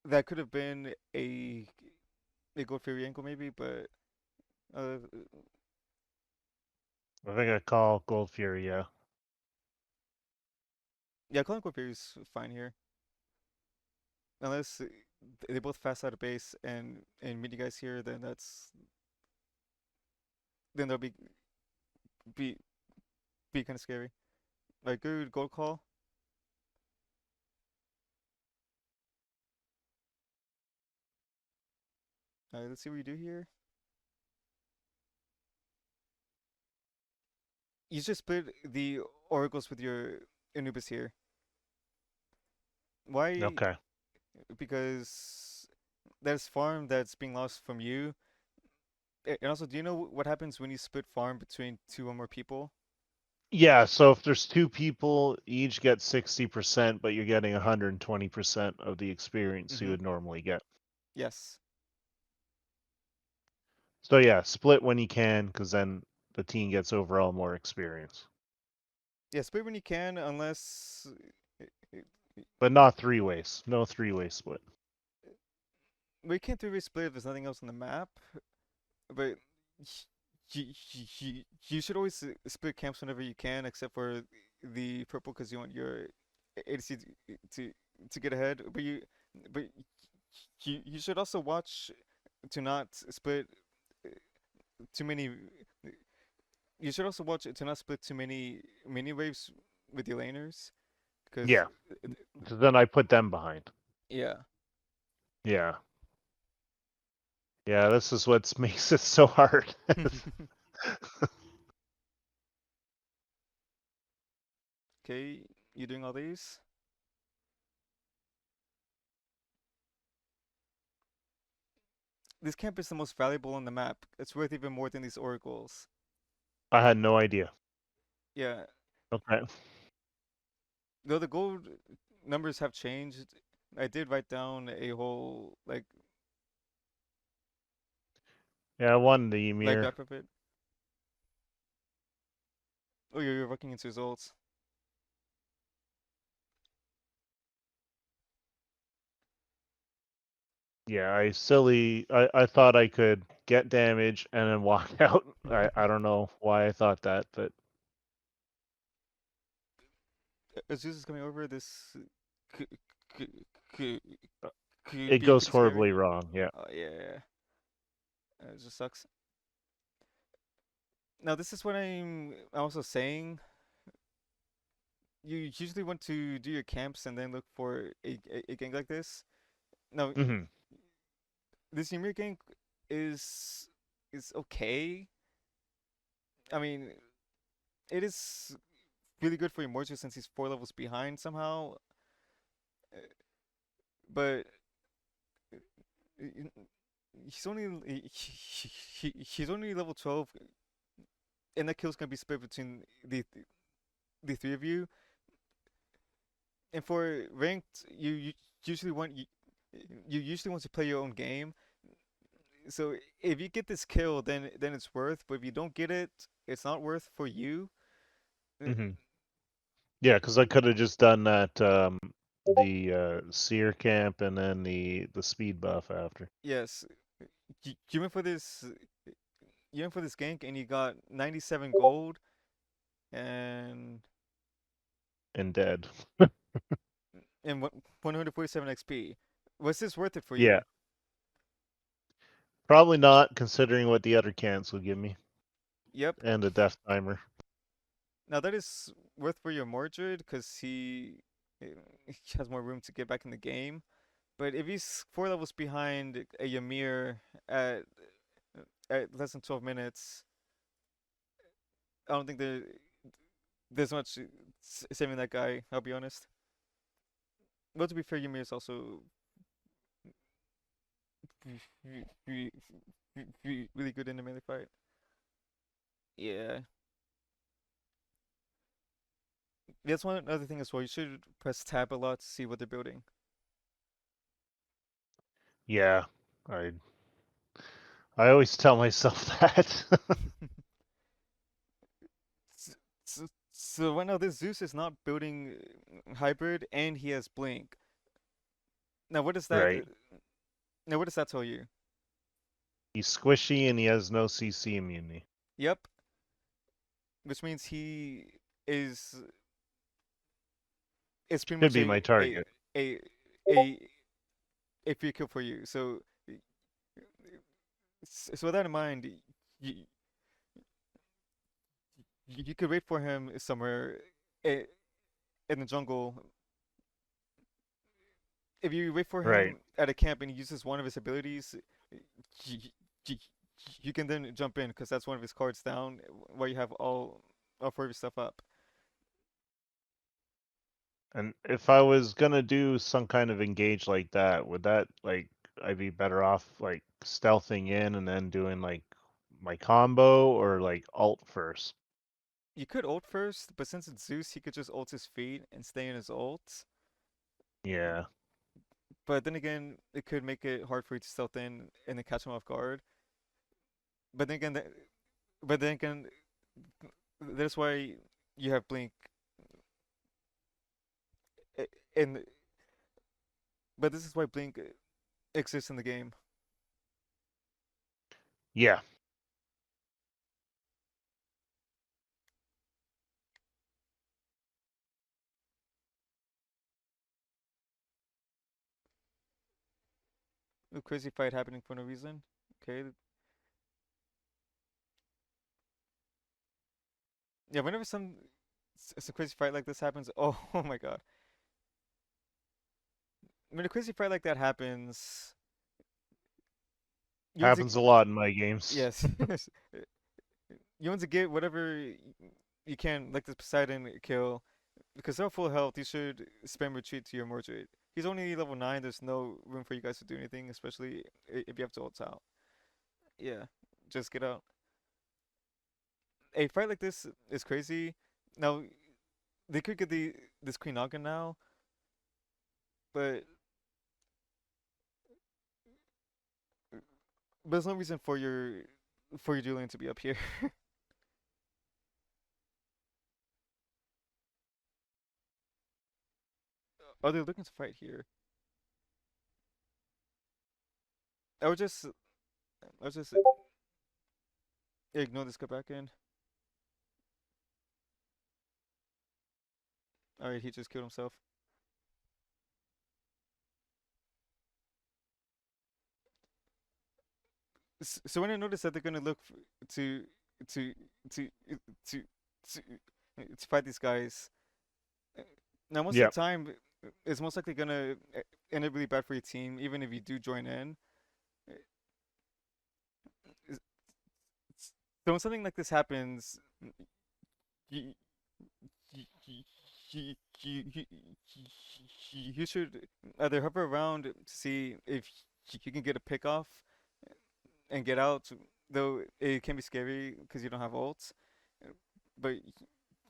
that could have been a gold fairy angle maybe, but uh, I think I call Gold Fury. Yeah. yeah, calling gold fairy is fine here. Unless they both fast out of base and meet you guys here, then that'll be be kind of scary. Like good gold call. Let's see what you do here. You just split the oracles with your Anubis here. Why? Okay. Because there's farm that's being lost from you. And also, do you know what happens when you split farm between two or more people? Yeah. So if there's two people, each get 60%, but you're getting 120% of the experience you Mm-hmm. would normally get. Yes. So yeah, split when you can, because then the team gets overall more experience. Yeah, split when you can, unless But not three ways. No three-way split. we can't three-way split if there's nothing else on the map. but you should always split camps whenever you can, except for the purple because you want your ADC to to get ahead. But you should also watch to not split too many. You should also watch to not split too many mini waves with your laners, because Yeah. So then I put them behind. yeah. Yeah. Yeah, this is what makes it so hard. Okay, you doing all these? This camp is the most valuable on the map. It's worth even more than these oracles. I had no idea. Yeah, Okay. though the gold numbers have changed, I did write down a whole Yeah, I won the Ymir. graph of it. Oh, you're looking into results. Yeah, I thought I could get damage and then walk out. I don't know why I thought that, but Azus is coming over. This could, could, could, uh, could it be goes pretty scary. horribly wrong. Yeah. Oh yeah, it just sucks. Now this is what I'm also saying. You usually want to do your camps and then look for a gank like this. Now Hmm. this Ymir gank is is okay. I mean, it is really good for Immortus since he's 4 levels behind somehow. uh, But he's only he's only level 12, and that kill's gonna be split between the three of you. And for ranked, you usually want you usually want to play your own game. So if you get this kill, then it's worth. But if you don't get it, it's not worth for you. Uh, Hmm. Yeah, because I could have just done that the seer camp and then the speed buff after yes, you went for this. You went for this gank, and you got 97 gold and and dead. 147 XP. Was this worth it for Yeah, you? probably not considering what the other cans will give me Yep. and a death timer. Now that is worth for your Mordred because he has more room to get back in the game. But if he's 4 levels behind a Ymir at less than 12 minutes, I don't think there's much saving that guy. I'll be honest. But to be fair, Ymir is also really good in the melee fight. Yeah. That's one other thing as well. You should press tab a lot to see what they're building. Yeah, I I always tell myself that. So right now, this Zeus is not building hybrid, and he has blink. Now, what does that? Right. Now, what does that tell you? He's squishy and he has no CC immunity. Yep, which means he is it's pretty Should much be my target. a a a free kill for you. So with that in mind, you you could wait for him somewhere in the jungle. If you wait for Right. him at a camp and he uses one of his abilities, you, you, you can then jump in because that's one of his cards down while you have all four of your stuff up. And if I was gonna do some kind of engage like that, would that like I'd be better off like stealthing in and then doing like my combo or like alt first? You could ult first, but since it's Zeus, he could just ult his feet and stay in his ult. Yeah. But then again, it could make it hard for you to stealth in and then catch him off guard. But then again, but then again, that's why you have Blink. And but this is why Blink exists in the game. Yeah. a crazy fight happening for no reason. Okay. Yeah, whenever some crazy fight like this happens, oh, oh my God. When a crazy fight like that happens, you want to Happens a lot in my games. yes, you want to get whatever you can, like this Poseidon kill, because they're full health. You should spam retreat to your Mordred. He's only level 9. There's no room for you guys to do anything, especially if you have to ult out. Yeah, just get out. A fight like this is crazy. Now they could get this Queen Naga now, but there's no reason for your Julian to be up here. Are they looking to fight here? I would just I would just ignore this. Go back in. All right, he just killed himself. So when I notice that they're gonna look to to to to to to fight these guys, uh, now most of Yep. the time it's most likely gonna end up really bad for your team, even if you do join in. Uh, So when something like this happens, you you, you, you should either hover around to see if you can get a pick off and get out. Though it can be scary because you don't have ults, but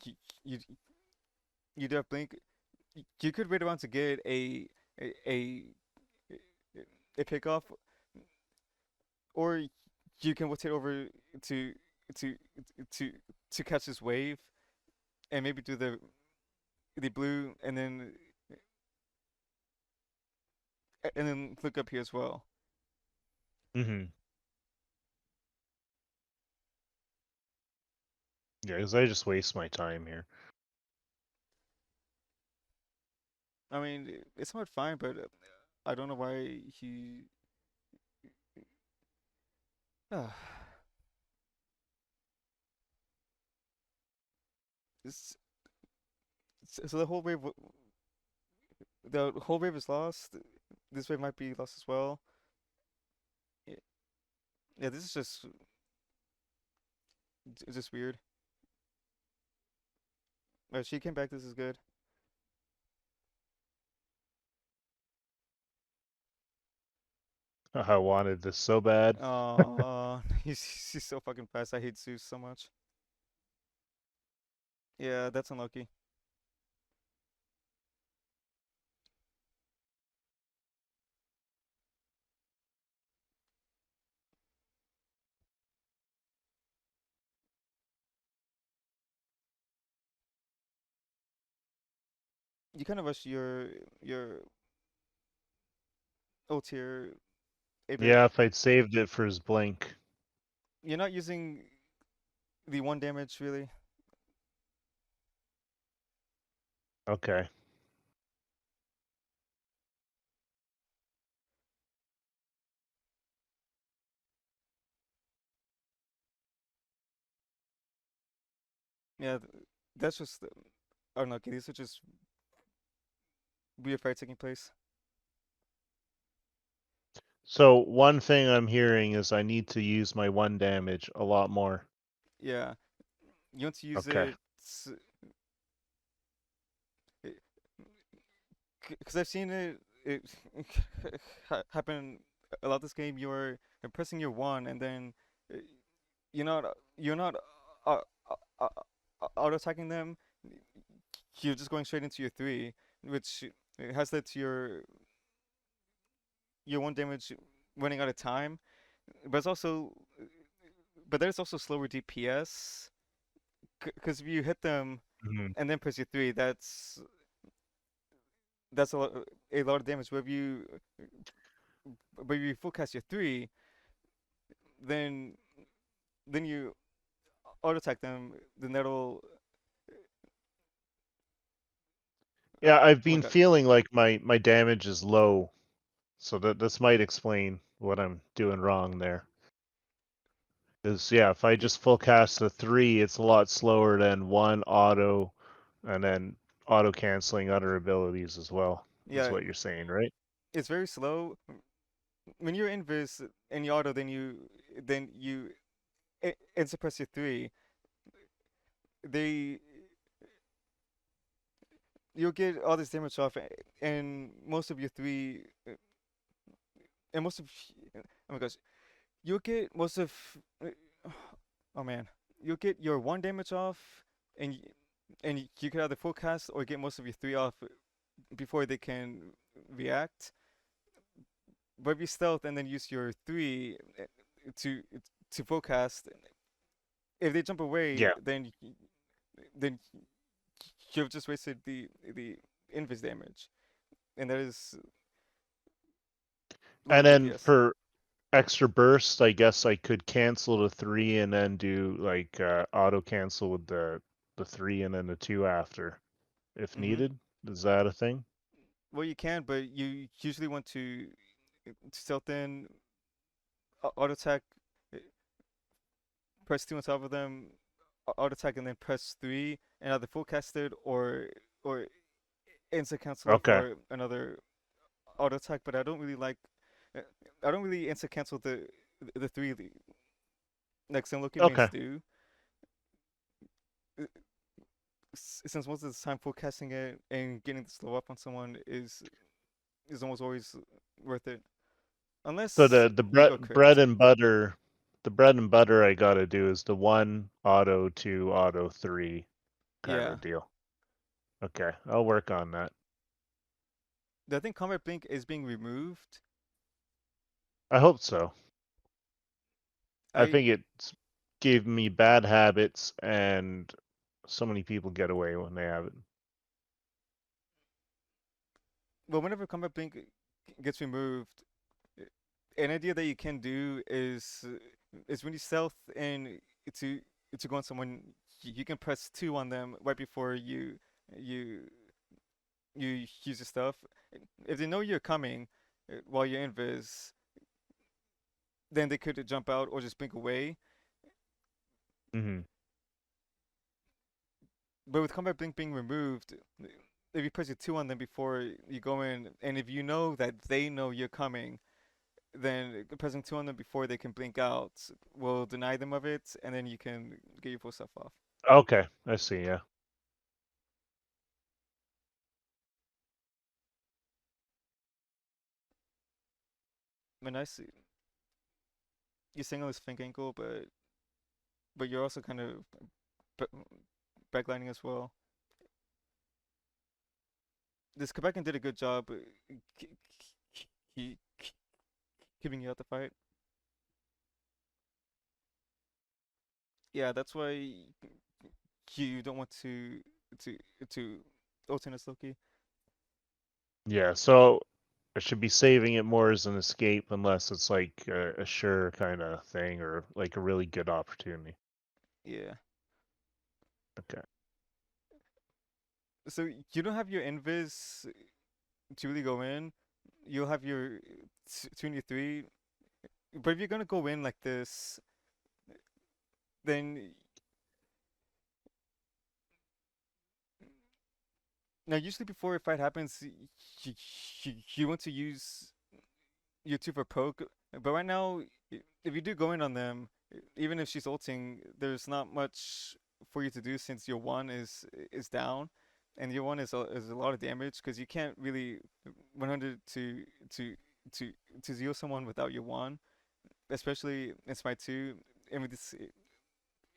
you, you you do have blink. You could wait around to get a a, a pick off, or you can rotate over to to to to catch this wave and maybe do the blue and then look up here as well. Hmm. Yeah, because I just waste my time here. I mean, it's not fine, but I don't know why he. It's, so the whole wave is lost. This wave might be lost as well. Yeah, yeah, this is just weird. She came back. This is good. I wanted this so bad. Oh, he's so fucking fast. I hate Zeus so much. Yeah, that's unlucky. You kind of rush your O tier a bit. Yeah, if I'd saved it for his blink. You're not using the one damage really. Okay. Yeah, that's just unlucky. These are just weird fights taking place. So one thing I'm hearing is I need to use my one damage a lot more. Yeah, you want to use Okay. it because I've seen it happen a lot this game. You're pressing your one and then uh, you're not uh, uh, auto attacking them. You're just going straight into your three, which has led to your one damage running out of time. But it's also but there's also slower DPS because if you hit them Hmm. and then press your three, that's a lot of damage. But if you full cast your three, then you auto attack them. Then that'll Yeah, I've oh my been god. feeling like my damage is low, So that this might explain what I'm doing wrong there. Is yeah, if I Y- just full cast a 3, it's a lot slower than 1 auto, and then auto canceling other abilities as well. Is Yeah, what you're saying, right? it's very slow. When you're invis and you auto, then you and suppress your three. They You'll get all this damage off, and most of your three, and most of oh my gosh, you'll get most of uh, oh man, you'll get your one damage off, and you can either full cast or get most of your three off before they can react. But if you stealth and then use your three to full cast, if they jump away, Yeah. then you've just wasted the invis damage, and that is low And then DPS. for extra burst, I guess I could cancel the 3 and then do like auto cancel with the 3 and then the 2 after if Mm-hmm. needed. Is that a thing? Well, you can, but you usually want to stealth in, auto attack, uh, press two on top of them, auto attack, and then press three, and either full cast it or instant cancel it Okay. for another auto attack. But uh, I don't really instant cancel the three like some Loki mains Okay. do, uh, since most of the time full casting it and getting the slow up on someone is almost always worth it, So unless the you go bread crit. and butter, the bread and butter I gotta do is the 1 auto 2 auto 3 kind Yeah. of deal. Okay, I'll work on that. I think Combat Blink is being removed. I hope so. I I think it's gave me bad habits and so many people get away when they have it. Well, whenever Combat Blink gets removed, uh, an idea that you can do is when you stealth and to to go on someone, you can press two on them right before you you use your stuff. If they know you're coming while you're invis, then they could jump out or just blink away. Hmm. But with Combat Blink being removed, if you press your two on them before you go in, and if you know that they know you're coming, then pressing two on them before they can blink out will deny them of it, and then you can get your full stuff off. Okay, I see. Yeah. I mean, I see you're saying this flank ankle, but you're also kind of backlining as well. This Quebecan did a good job keeping you out the fight. Yeah, that's why you don't want to to alternate Loki. Yeah. So I should be saving it more as an escape unless it's like a sure kind of thing or like a really good opportunity. Yeah. Okay. So you don't have your invis to really go in. You'll have your two and your three. But if you're gonna go in like this, then now usually before a fight happens, you want to use your two for poke. But right now, if you do go in on them, even if she's ulting, there's not much for you to do since your one is down, and your one is a lot of damage because you can't really 100 to to to heal someone without your one, especially in Smite 2. And with this,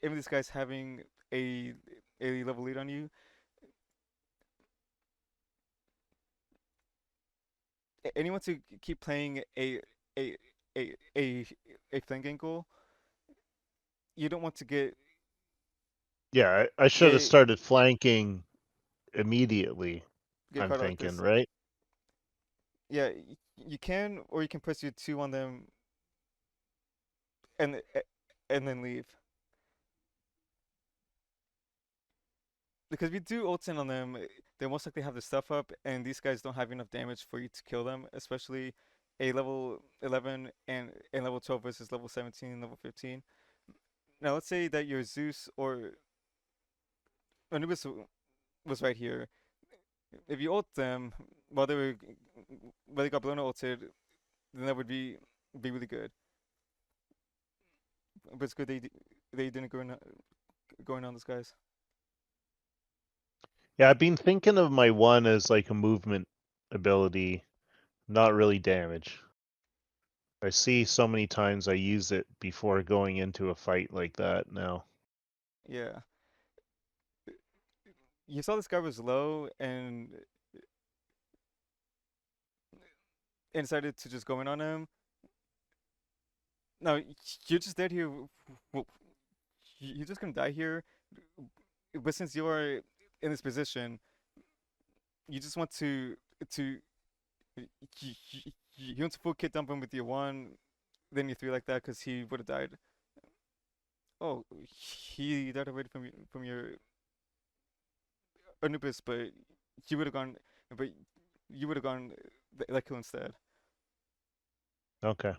even this guy's having a a level lead on you, anyone to keep playing a a a flank angle, you don't want to Yeah, I should have get started flanking immediately. get I'm caught out like thinking, this. right? Yeah, you can, or you can press your two on them and and then leave. Because if you do ult in on them, they most likely have the stuff up, and these guys don't have enough damage for you to kill them, especially a level 11 and level 12 versus level 17 and level 15. Now let's say that your Zeus or Anubis was right here. If you ult them while while they got blown ulted, then that would be really good. But it's good they didn't going on those guys. Yeah, I've been thinking of my one as like a movement ability, not really damage. I see so many times I use it before going into a fight like that now. Yeah, you saw this guy was low and decided to just go in on him. No, you're just dead here. You're just gonna die here. But since you're in this position, you just want to you want to full kit dump him with your one, then you three like that because he would have died. Oh, he died already from your Anubis, but you would have gone, but you would have gone that kill instead. Okay.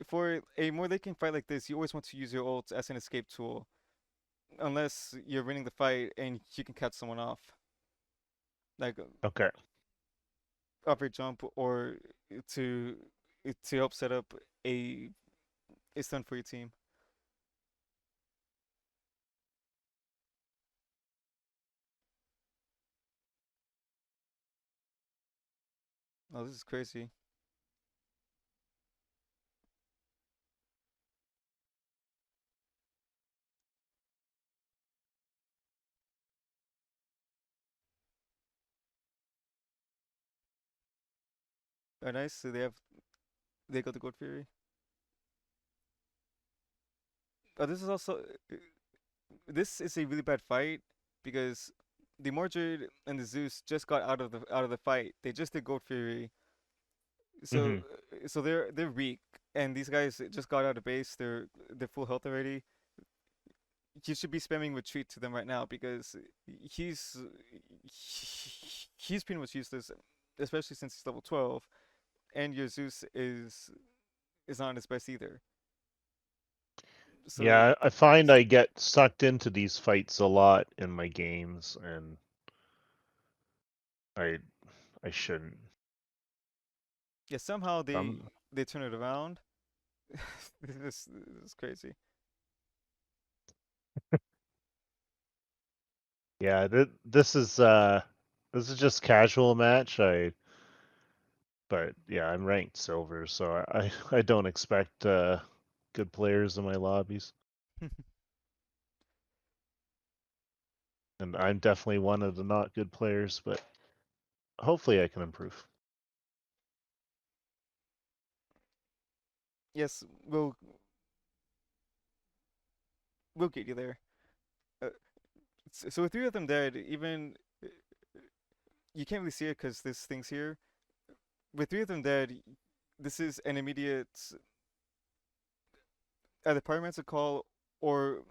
For a more laking fight like this, you always want to use your ult as an escape tool, unless you're winning the fight and you can catch someone off, like Okay. off your jump or to to help set up a a stun for your team. Oh, this is crazy. Oh, nice. So they got the Gold Fury. Oh, this is a really bad fight because the Mordred and the Zeus just got out of the fight. They just did Gold Fury, so Hmm. they're weak, and these guys just got out of base. They're full health already. You should be spamming retreat to them right now because he's he's pretty much useless, especially since he's level 12, and your Zeus is not his best either. So Yeah, I find I get sucked into these fights a lot in my games, and I I shouldn't. yeah, somehow Um, they turn it around. This is crazy. yeah, this is just casual match. But yeah, I'm ranked silver, so I don't expect good players in my lobbies, and I'm definitely one of the not good players. But hopefully, I can improve. Yes, we'll get you there. Uh, so with three of them dead, even you can't really see it because this thing's here. With three of them dead, this is an immediate either pyromancer call or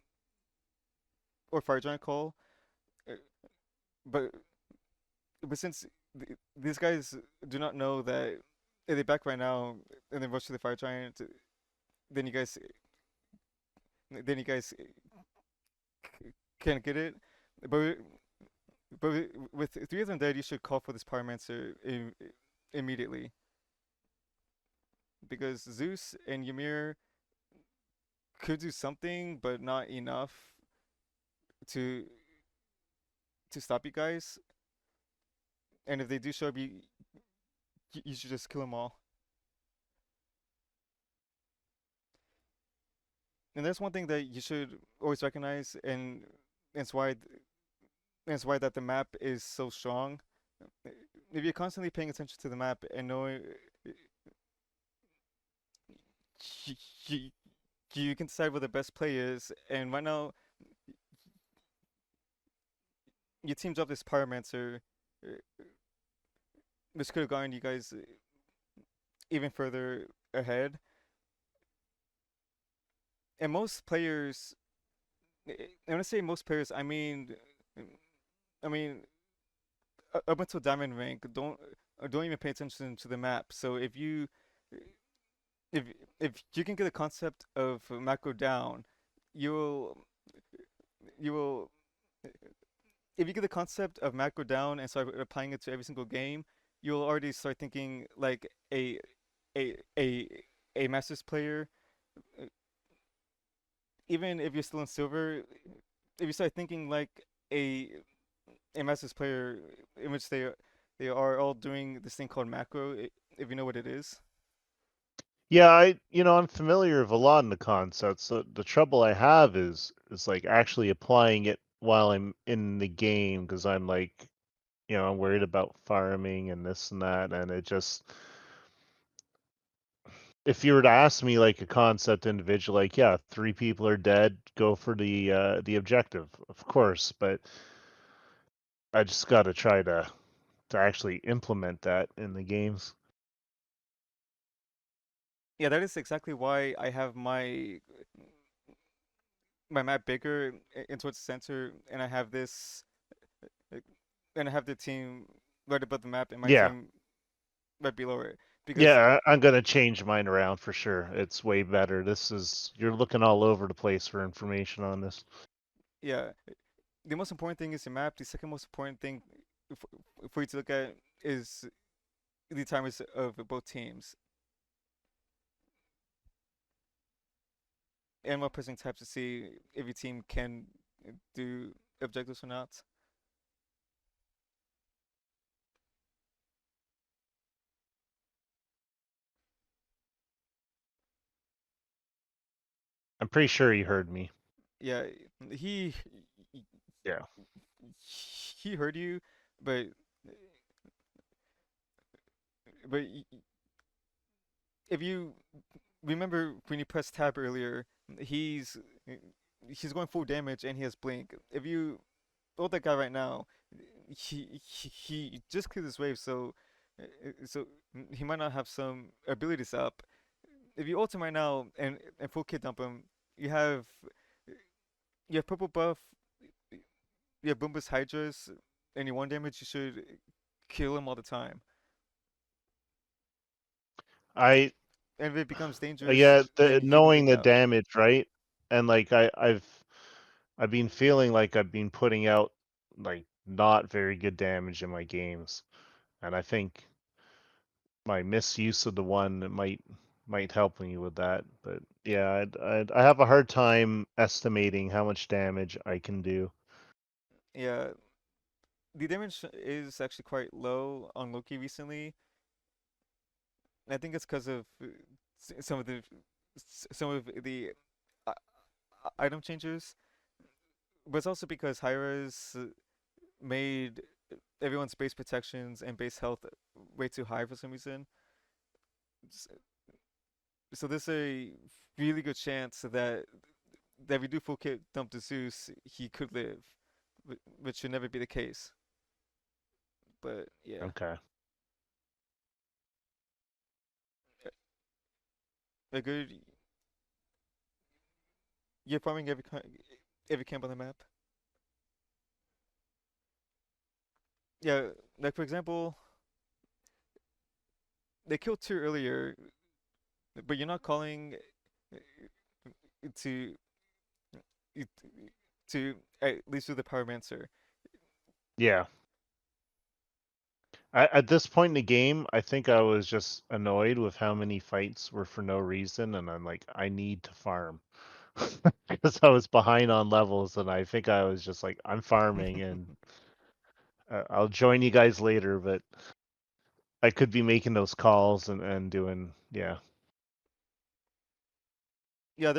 or fire giant call. Uh, But since these guys do not know that if they back right now and then rush to the fire giant, then you guys then you guys can't get it. But with three of them dead, you should call for this pyromancer immediately because Zeus and Ymir could do something, but not enough to stop you guys. And if they do show up, you should just kill them all. And there's one thing that you should always recognize, and it's why it's why that the map is so strong. If you're constantly paying attention to the map and knowing you, you can decide what the best play is, and right now your team dropped this pyromancer, which could have gotten you guys even further ahead. And most players, when I say most players, I mean up until diamond rank, don't even pay attention to the map. So if if you can get the concept of macro down, you'll you will if you get the concept of macro down and start applying it to every single game, you'll already start thinking like a a a masters player. uh, Even if you're still in silver, if you start thinking like a a masters player, in which they are all doing this thing called macro, if you know what it is. Yeah, I'm familiar with a lot of the concepts. The trouble I have is like actually applying it while I'm in the game because I'm like, I'm worried about farming and this and that, and it just if you were to ask me like a concept individual, like yeah, three people are dead, go for the objective, of course, but I just got to try to actually implement that in the games. Yeah, that is exactly why I have my map bigger in towards the center, and I have this, uh, and I have the team right above the map, and my Yeah, team right below it. Because yeah, I'm gonna change mine around for sure. It's way better. You're looking all over the place for information on this. yeah, the most important thing is the map. The second most important thing for you to look at is the timers of both teams and what pressing types to see if your team can do objectives or not. I'm pretty sure you heard me. Yeah, he Yeah. he heard you, but but if you remember when you pressed tab earlier, he's he's going full damage and he has blink. If you ult that guy right now, he just cleared his wave, so he might not have some abilities up. If you ult him right now and full kit dump him, you have you have purple buff, you have Boomba's Hydras, and you one damage. You should kill him all the time. I And if it becomes dangerous, yeah, then you can knowing blink the out. damage, right? And like I've been feeling like I've been putting out like not very good damage in my games, and I think my misuse of the one might help me with that. But yeah, I have a hard time estimating how much damage I can do. Yeah, the damage is actually quite low on Loki recently. And I think it's because of some of the uh, item changes, but it's also because Hyra's made everyone's base protections and base health way too high for some reason. S- So there's a really good chance that if we do full kit dump to Zeus, he could live, which should never be the case. But yeah, Okay. a good you're farming every camp on the map. Yeah, like for example, they killed two earlier, but you're not calling to to at least do the pyromancer. Yeah. At this point in the game, I think I was just annoyed with how many fights were for no reason, and I'm like, I need to farm because I was behind on levels, and I think I was just like, I'm farming, and I'll join you guys later, but I could be making those calls and doing, yeah. Yeah,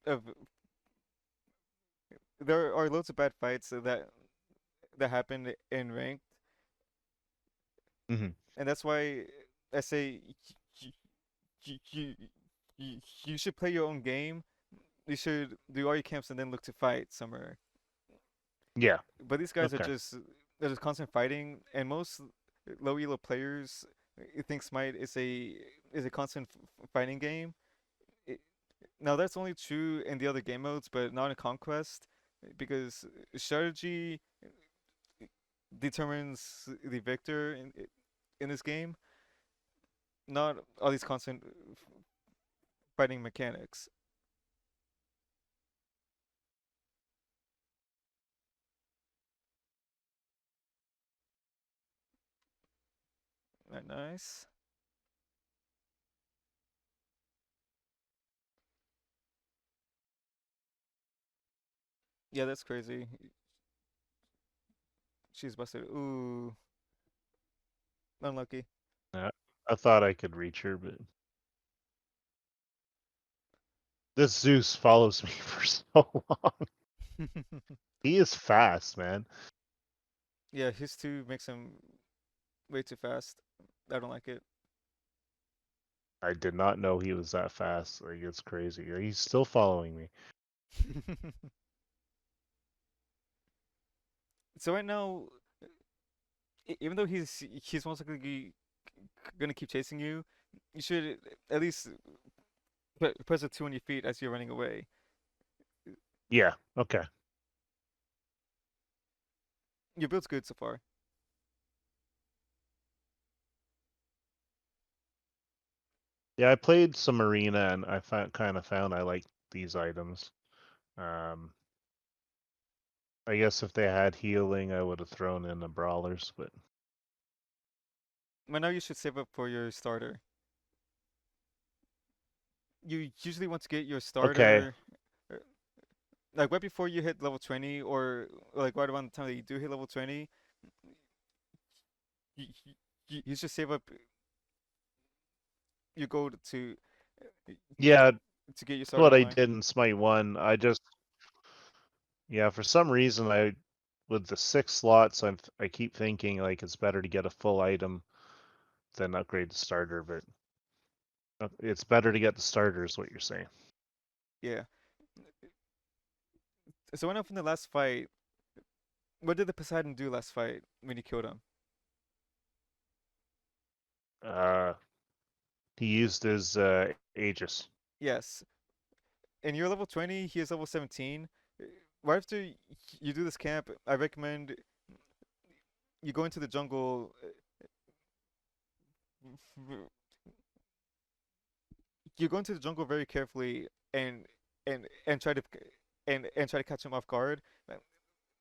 of there are loads of bad fights that happen in ranked, Hmm. and that's why I say you, you, you should play your own game. You should do all your camps and then look to fight somewhere. Yeah. But these guys are Okay. just they're just constant fighting, and most low elo players think Smite is a constant fighting game. It, Now that's only true in the other game modes, but not in Conquest, because strategy determines the victor in this game, not all these constant fighting mechanics. Nice. Yeah, that's crazy. She's busted. Ooh, unlucky. Yeah, I thought I could reach her, but this Zeus follows me for so long. He is fast, man. Yeah, his two makes him way too fast. I don't like it. I did not know he was that fast. Like, it's crazy. He's still following me. So right now, even though he's most likely gonna keep chasing you, you should at least press a two on your feet as you're running away. Yeah, okay. Your build's good so far. Yeah, I played some arena and I kind of found I like these items. Um, I guess if they had healing, I would have thrown in the brawlers, but Right now, you should save up for your starter. You usually want to get your okay. starter uh, like right before you hit level 20, or like right around the time that you do hit level 20. You, you should save up your gold Yeah, to get your that's starter what I online. did in Smite 1. Yeah, for some reason, with the 6 slots, I keep thinking like it's better to get a full item than upgrade the starter, but it's better to get the starter, is what you're saying. Yeah. So when up in the last fight, what did the Poseidon do last fight when you killed him? Uh, he used his Aegis. Yes. And you're level 20, he is level 17. Right after you do this camp, I recommend you go into the jungle. You go into the jungle very carefully and try to try to catch him off guard.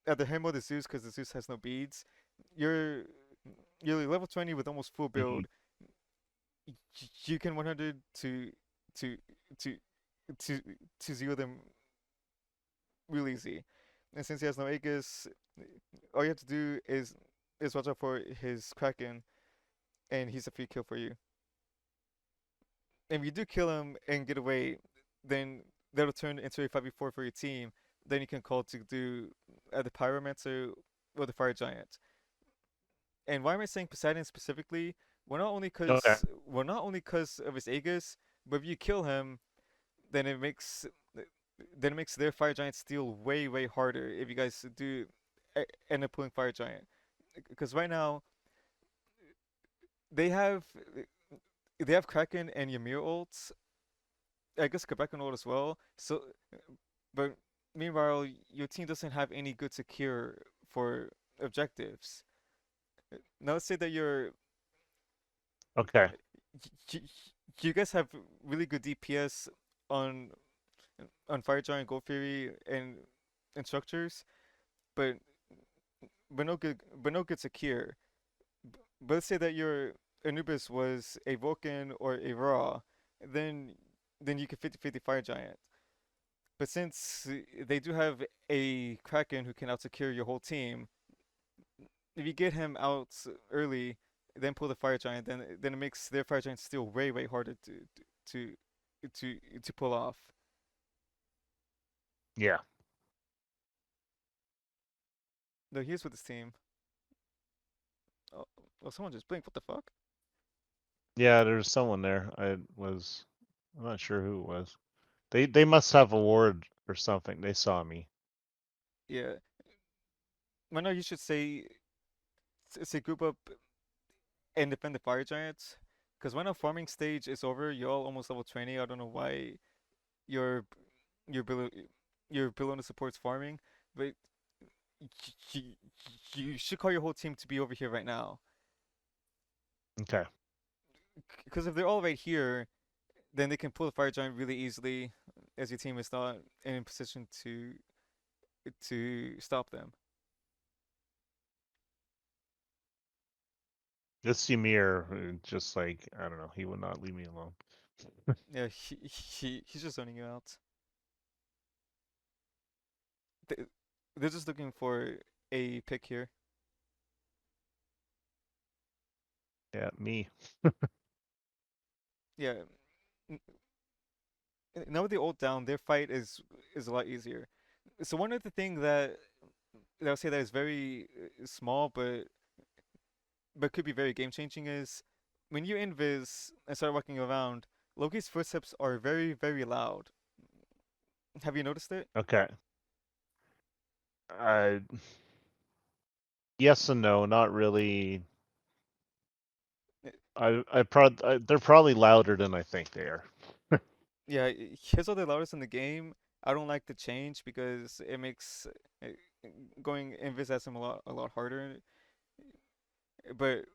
At the hand mode, the Zeus, because the Zeus has no beads. You're you're level 20 with almost full Hmm. build. You can 100 to to to to zero them real easy. And since he has no Aegis, all you have to do is watch out for his Kraken, and he's a free kill for you. And if you do kill him and get away, then that'll turn into a 5v4 for your team. Then you can call to do the Pyromancer or the Fire Giant. And why am I saying Poseidon specifically? Okay. Well, not only because of his Aegis, but if you kill him, then it makes their Fire Giant steal way harder. If you guys do end up pulling Fire Giant, because right now they have they have Kraken and Ymir ults. I guess Quebec ult as well. So, but meanwhile, your team doesn't have any good secure for objectives. Now let's say that Okay. you, you guys have really good DPS on Fire Giant, Gold Fury, and structures, but but no good secure. But let's say that your Anubis was a Vulcan or a Raw, then you can 50-50 Fire Giant. But since they do have a Kraken who can outsecure your whole team, if you get him out early, then pull the Fire Giant, then it makes their Fire Giant still way harder to to pull off. Yeah. No, he's with his team. Oh, well, someone just blinked. What the fuck? Yeah, there's someone there. I'm not sure who it was. They must have a ward or something. They saw me. Yeah. Well, no, you should say group up and defend the Fire Giants. Because when a farming stage is over, you're all almost level 20. I don't know why your your below your below the support's farming, but you, you should call your whole team to be over here right now. Okay. Because if they're all right here, then they can pull the fire giant really easily, as your team is not in a position to stop them. This Ymir, just like, I don't know, he would not leave me alone. Yeah, he's just zoning you out. They, they're just looking for a pick here. Yeah, me. Yeah, now with the ult down, their fight is a lot easier. So one of the thing that I'll say that is very small, but could be very game changing is when you invis and start walking around, Loki's footsteps are very very loud. Have you noticed it? Okay. Uh, yes and no, not really. They're probably louder than I think they are. Yeah, his are the loudest in the game. I don't like the change because it makes uh, going invis at him a lot harder. But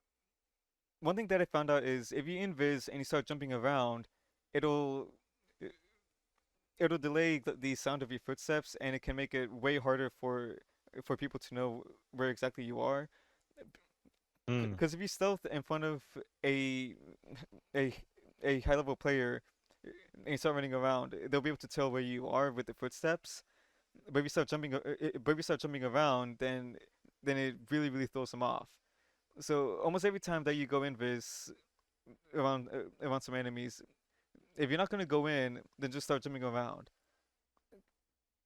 one thing that I found out is if you invis and you start jumping around, it'll it'll delay the sound of your footsteps, and it can make it way harder for people to know where exactly you are. Hmm. Because if you stealth in front of a a a high level player and you start running around, they'll be able to tell where you are with the footsteps. But if you start jumping around, then it really really throws them off. So almost every time that you go invis around some enemies, if you're not gonna go in, then just start jumping around.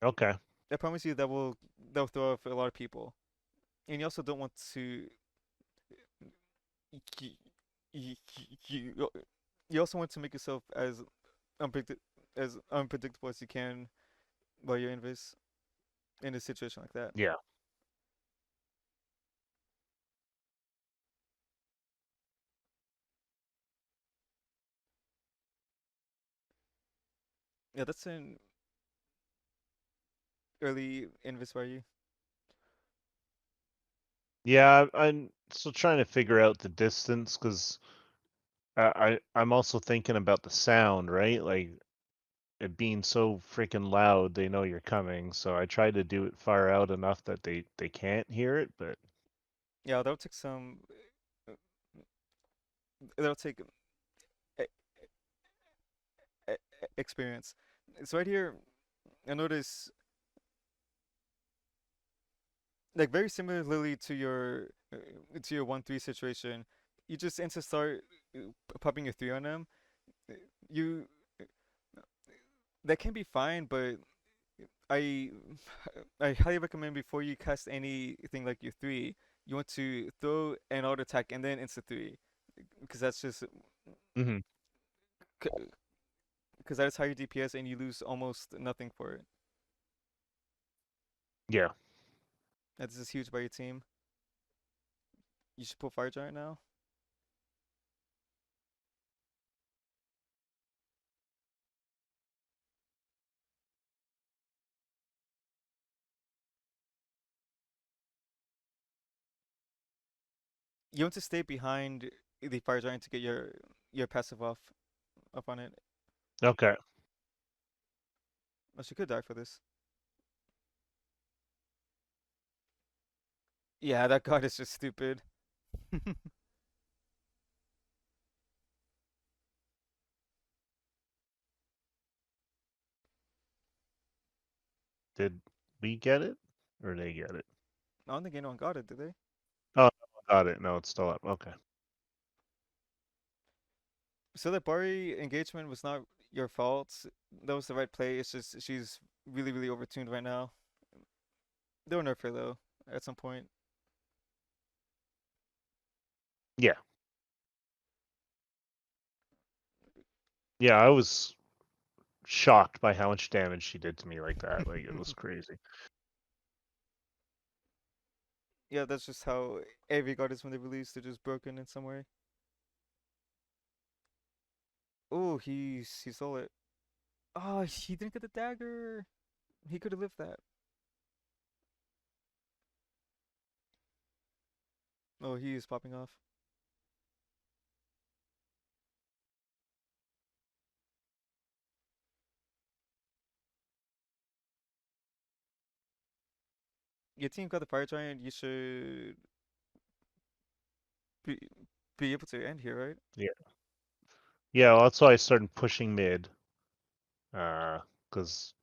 Okay. I promise you that will throw off a lot of people. And you also don't want to you, you, you, you also want to make yourself as unpredictable as you can while you're in a situation like that. Yeah. Yeah, that's an early invis for you. Yeah, I'm still trying to figure out the distance because I'm also thinking about the sound, right? Like it being so freaking loud, they know you're coming. So I try to do it far out enough that they can't hear it, but Yeah, that'll take some. uh, That'll take e- experience. So right here, I notice like very similarly to your 1-3 situation, you just insta start popping your 3 on them. You that can be fine, but I I highly recommend before you cast anything like your 3, you want to throw an auto attack and then insta 3 because that's just hmm because that's higher DPS and you lose almost nothing for it. yeah. This is huge by your team. You should pull Fire Giant now. You want to stay behind the Fire Giant to get your passive off on it. Okay. Oh, she could die for this. Yeah, that god is just stupid. Did we get it or they get it? I don't think anyone got it, did they? Oh, no, got it. No, it's still up. Okay. So the Bari engagement was not your fault. That was the right play. It's just she's really, really overtuned right now. They'll nerf her though at some point. Yeah. Yeah, I was shocked by how much damage she did to me like that. Like it was crazy. Yeah, that's just how every god is when they release. They're just broken in some way. Oh, he stole it. Oh, he didn't get the dagger. He could have lived that. Oh, he is popping off. Your team got the fire giant. You should be be able to end here, right? Yeah. Yeah, well, that's why I started pushing mid. Because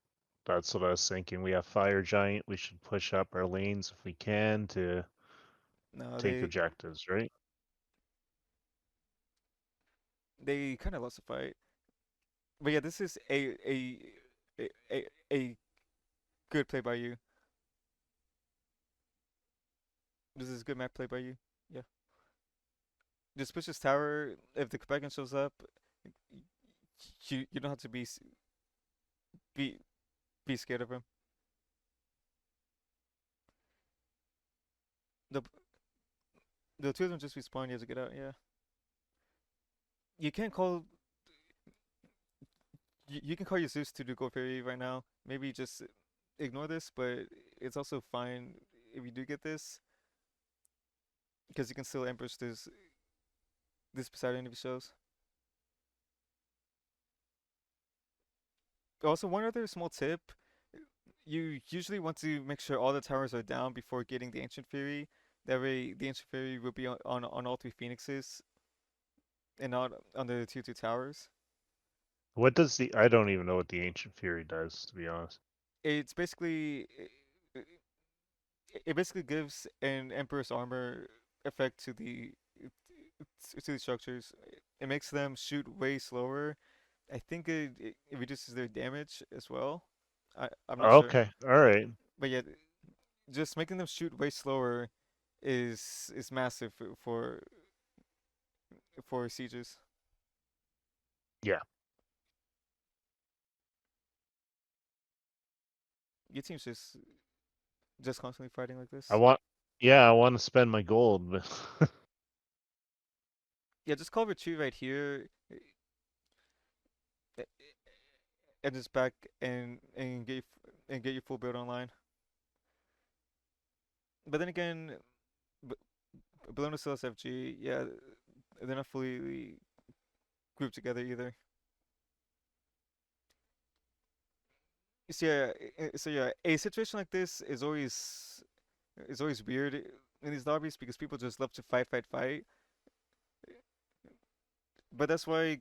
that's what I was thinking. We have Fire Giant. We should push up our lanes if we can to No, take objectives, right? they kind of lost the fight. But yeah, this is a good play by you. This is good map play by you. Yeah, just push this tower. If the Quebecan shows up, you don't have to be be scared of him. The the two of them just respawn. You have to get out. Yeah, you can't call you can call your Zeus to do Go Fairy right now. Maybe just ignore this, but it's also fine if you do get this because you can still ambush this Poseidon if he shows. Also, one other small tip: you usually want to make sure all the towers are down before getting the Ancient Fury. That way, the Ancient Fury will be on all three Phoenixes and not on the tier 2 towers. What does the? I don't even know what the Ancient Fury does, to be honest. It's basically it basically gives an Emperor's armor effect to the structures. It makes them shoot way slower. I think it reduces their damage as well. I'm not sure, Okay, all right. but yeah, just making them shoot way slower is massive for sieges. Yeah, Your team's just constantly fighting like I this. want. Yeah, I want to spend my gold, but Yeah, just call retreat right here eh, and just back and get your full build online. But then again, B- Bologna still has FG. Yeah, they're not fully grouped together either. So yeah, a situation like this is always weird in these lobbies because people just love to fight, fight, fight. But that's why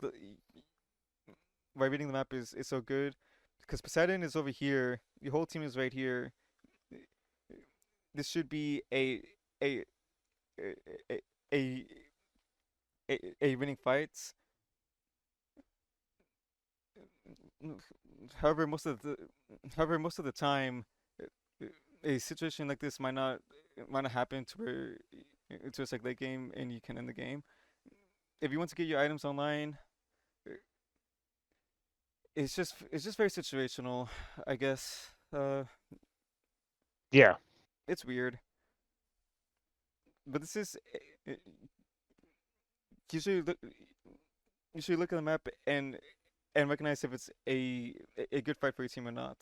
reading the map is so good because Poseidon is over here. The whole team is right here. This should be a a a, a winning fight. However, most of the time, a situation like this might not happen to where to it's like late game and you can end the game. If you want to get your items online, it's just very situational, I guess. yeah, It's weird, but this is you should look you should look at the map and recognize if it's a good fight for your team or not.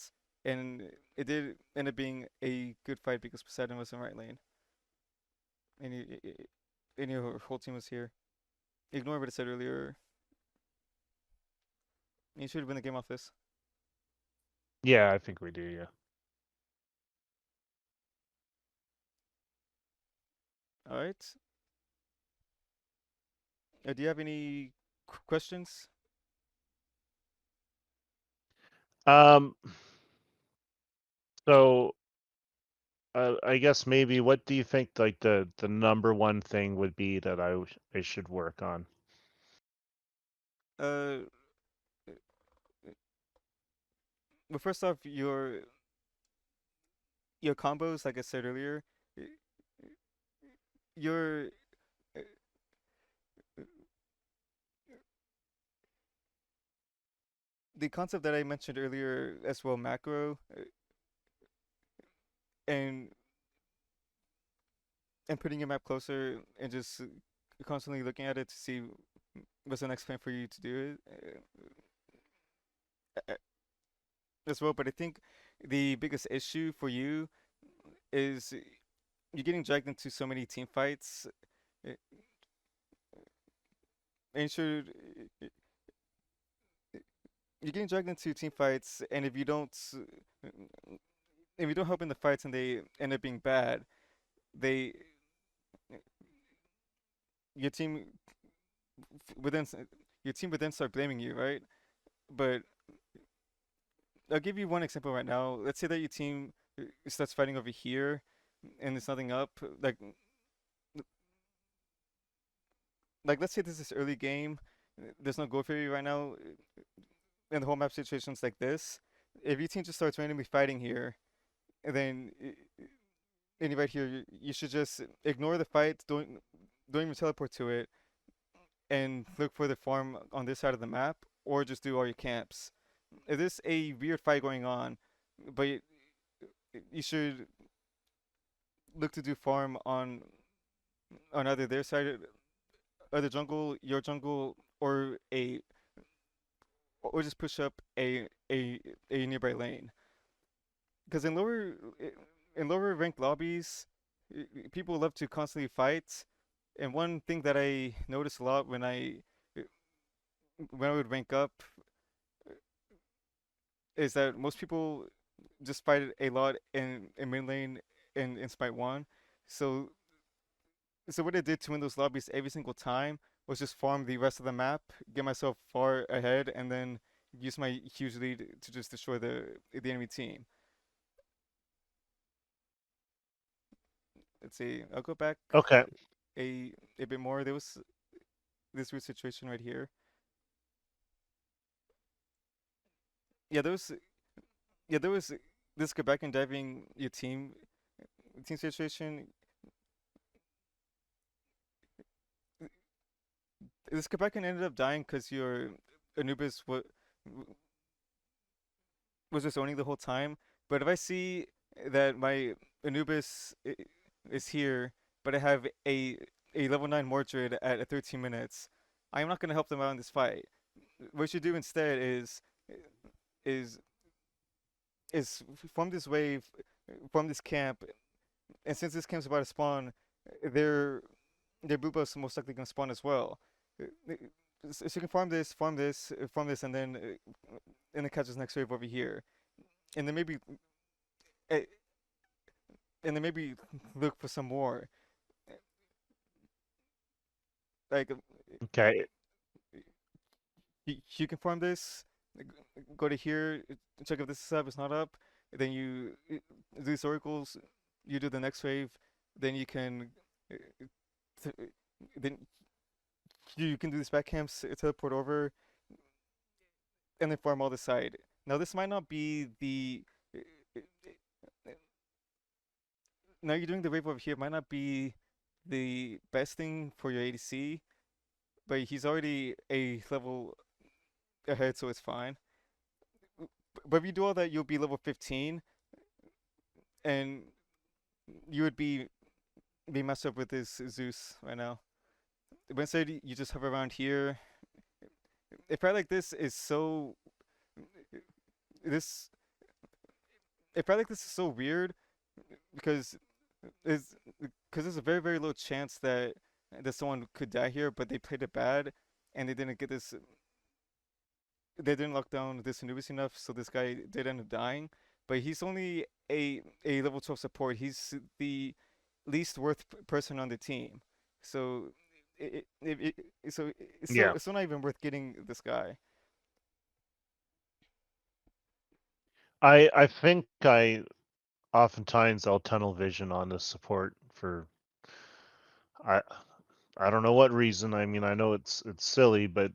And it did end up being a good fight because Poseidon was in right lane, and and your whole team was here. Ignore what I said earlier. You should win the game off this. yeah. I think we do. Yeah. All right. Do you have any questions? Um. So, I guess maybe what do you think like the number one thing would be that I should work on? Uh, well, first off, your combos, like I said earlier, your the concept that I mentioned earlier as well, macro, and putting your map closer and just constantly looking at it to see what's the next plan for you to do it as well. But I think the biggest issue for you is you're getting dragged into so many team fights ensure you're getting dragged into team fights, and if you don't help in the fights and they end up being bad, they your team would then your team would then start blaming you, right? But I'll give you one example right now. Let's say that your team starts fighting over here, and there's nothing up. Like let's say this is early game. There's no gold fairy right now, and the whole map situation's like this. If your team just starts randomly fighting here, and then and right here, you should just ignore the fight. Don't even teleport to it, and look for the farm on this side of the map, or just do all your camps. If there's a weird fight going on, but you should look to do farm on either their side, other jungle, your jungle, or just push up a nearby lane. Because in lower ranked lobbies, people love to constantly fight. And one thing that I noticed a lot when I would rank up is that most people just fight a lot in mid lane in Smite 1. So so what I did to win those lobbies every single time was just farm the rest of the map, get myself far ahead, and then use my huge lead to just destroy the enemy team. Let's see. I'll go back Okay. a bit more. There was this weird situation right here. Yeah, there was this go back and diving your team situation. This go back and ended up dying because your Anubis was just owning the whole time. But if I see that my Anubis is here, but I have a level 9 Mordred at 13 minutes, I'm not gonna help them out in this fight. What you should do instead is form this wave, form this camp, and since this camp's about to spawn, their their blue buff's most likely gonna spawn as well. So you can farm this, and then catch this next wave over here, and then eh, maybe look for some more. Like Okay. you can farm this, go to here, check if this is up, it's not up. Then you do these oracles, you do the next wave, then you can uh, then you can do these back camps, teleport over, and then farm all the side. Now this might not be the now you're doing the wave over here might not be the best thing for your ADC, but he's already a level ahead, so it's fine. But if you do all that, you'll be level 15, and you would be messed up with this Zeus right now. But instead, you just hover around here. A fight like this is so this a fight like this is so weird because is because there's a very low chance that someone could die here, but they played it bad and they didn't lock down this Anubis enough, so this guy did end up dying. But he's only a level 12 support. He's the least worth person on the team. So Yeah. it's still not even worth getting this guy. I think I oftentimes I'll tunnel vision on the support for I I don't know what reason. I mean, I know it's silly, but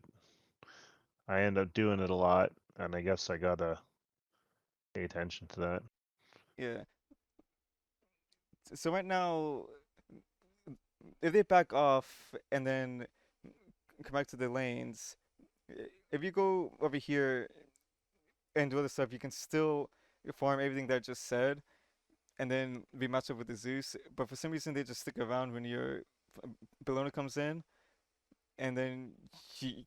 I end up doing it a lot, and I guess I gotta pay attention to that. Yeah. So right now, if they back off and then come back to the lanes, if you go over here and do other stuff, you can still farm everything that I just said, and then be matched up with the Zeus. But for some reason, they just stick around when your Bellona comes in, and then you,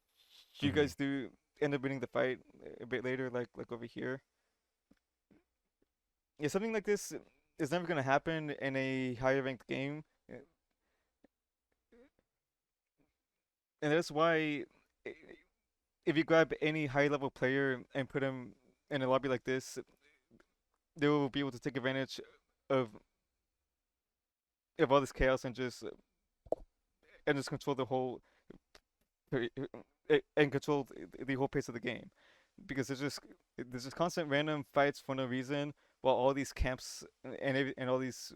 you Hmm. guys do end up winning the fight a bit later, like over here. Yeah, something like this is never gonna happen in a higher ranked game. and that's why if you grab any high level player and put him in a lobby like this, they will be able to take advantage of all this chaos and just control the whole and control the whole pace of the game because there's just constant random fights for no reason while all these camps and all these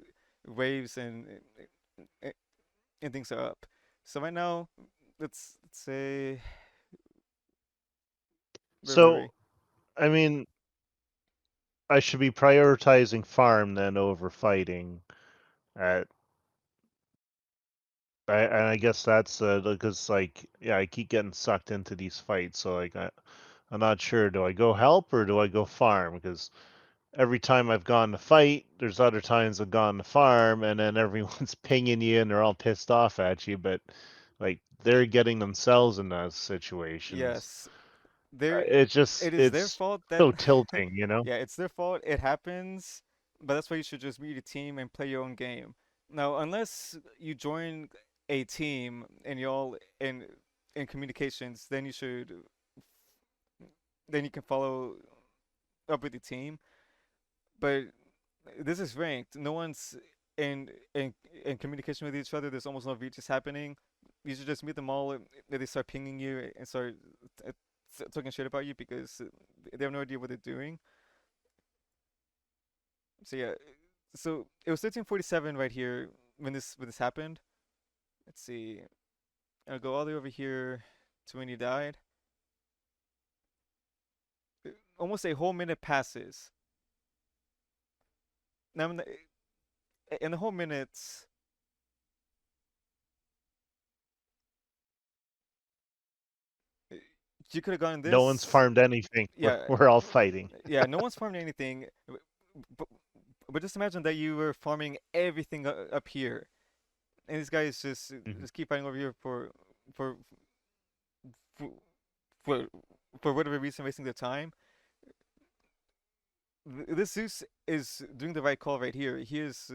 waves and things are up. So right now, let's say where were So, we? I mean, I should be prioritizing farm then over fighting. At and I guess that's because like yeah, I keep getting sucked into these fights. So like I'm not sure. Do I go help or do I go farm? Because every time I've gone to fight, there's other times I've gone to farm, and then everyone's pinging you and they're all pissed off at you. But like they're getting themselves in those situations. Yes, there It's just it is their it's fault that so tilting, you know. yeah, it's their fault. It happens, but that's why you should just meet a team and play your own game. Now, unless you join a team and y'all in communications, then you can follow up with the team. But this is ranked. No one's in in in communication with each other. There's almost no reaches happening. You should just meet them all and they start pinging you and start uh, talking shit about you because they have no idea what they're doing. So yeah, so it was 1347 right here when this happened. Let's see. I'll go all the way over here to when he died. Almost a whole minute passes. Now in the whole minutes, you could have gotten No one's this. farmed anything. We're Yeah, we're all fighting. yeah. No one's farmed anything, but, but just imagine that you were farming everything up here, and these guys Mhm. just keep fighting over here for for for, for whatever reason, wasting their time. This Zeus is doing the right call right here. He is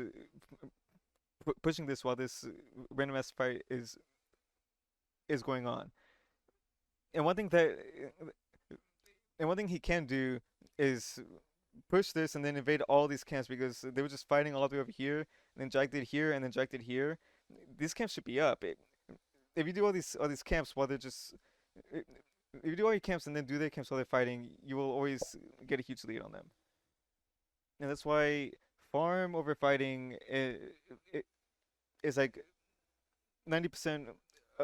pushing this while this random ass fight is going on. And one thing that and one thing he can do is push this and then invade all these camps because they were just fighting all the way over here, and then dragged it here, and then dragged it here. These camps should be up. If you do all these camps while they're just if you do all your camps and then do their camps while they're fighting, you will always get a huge lead on them. And that's why farm over fighting is like 90%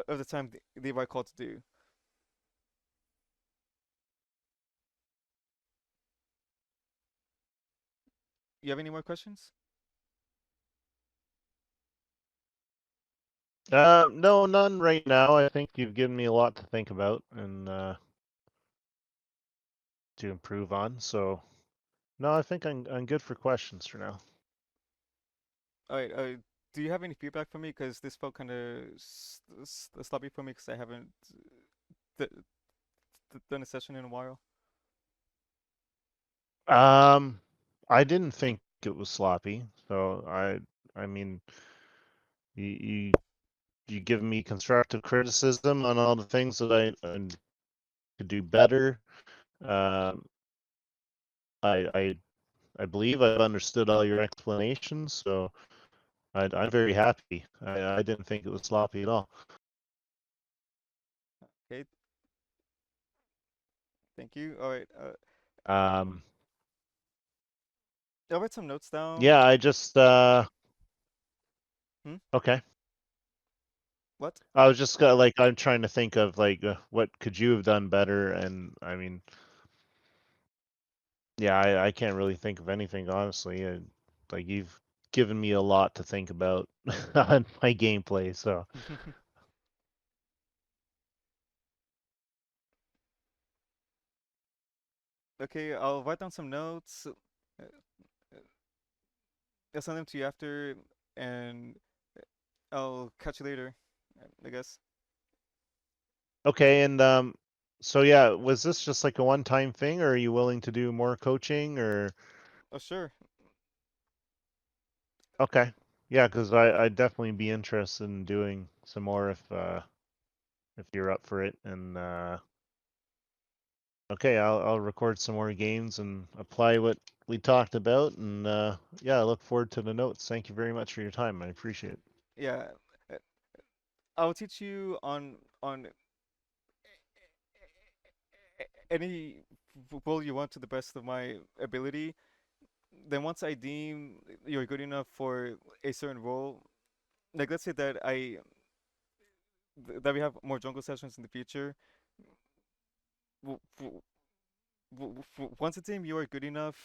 of the time the right call to do. You have any more questions? No, none right now. I think you've given me a lot to think about and to improve on. So no, I think I'm good for questions for now. All right. Do you have any feedback for me? Because this felt kind of sloppy for me because I haven't th- done a session in a while. Um, I didn't think it was sloppy. So I mean, you you give me constructive criticism on all the things that I could do better. Um, I I I believe I've understood all your explanations, so I'm very happy. I didn't think it was sloppy at all. Okay. Thank you. All right. Um, I'll write some notes down. yeah, I just Hmm. okay. What? I was just like I'm trying to think of like what could you have done better, and I mean, yeah, I can't really think of anything honestly. Like you've given me a lot to think about on my gameplay, so Okay. I'll write down some notes. I'll send them to you after, and I'll catch you later. I guess. okay. And so yeah, was this just like a one-time thing, or are you willing to do more coaching, or Oh sure. okay, yeah, because I'd definitely be interested in doing some more if if you're up for it. And okay, I'll record some more games and apply what we talked about. And yeah, I look forward to the notes. Thank you very much for your time. I appreciate it. Yeah, uh, I'll teach you on any role you want to the best of my ability. Then once I deem you're good enough for a certain role, like let's say that that we have more jungle sessions in the future. Once I deem you are good enough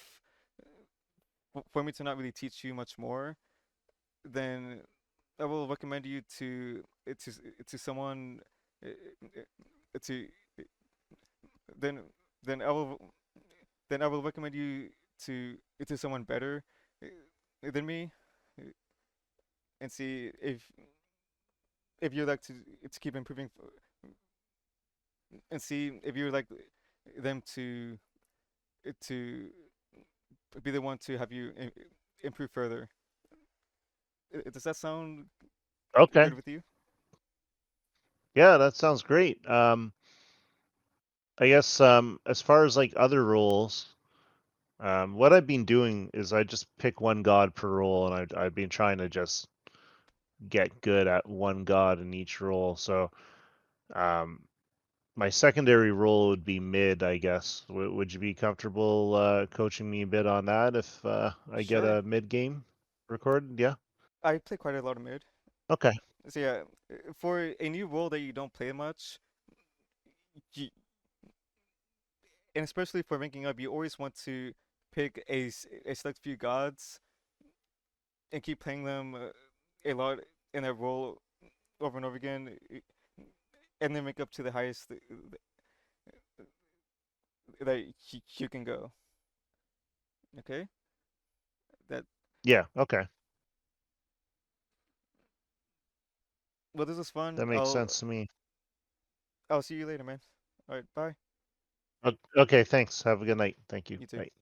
for me to not really teach you much more, then I will recommend you to someone to then then I will recommend you to someone better than me, and see if you like to keep improving, and see if you like them to be the one to have you improve further. Does that sound Okay. good with you? Yeah, that sounds great. I guess as far as like other roles, what I've been doing is I just pick one god per role, and I've been trying to just get good at one god in each role. So um, my secondary role would be mid, I guess. Would you be comfortable coaching me a bit on that if I get Sure. a mid game recorded? Yeah. I play quite a lot of mid. Okay. So yeah, for a new role that you don't play much, you, and especially for ranking up, you always want to pick a select few gods and keep playing them a lot in that role over and over again, and then make up to the highest that you can go. Okay, that Yeah. Okay. well, this was fun. That makes sense to me. I'll see you later, man. All right, bye. Okay. Thanks. Have a good night. Thank you. You too. Bye.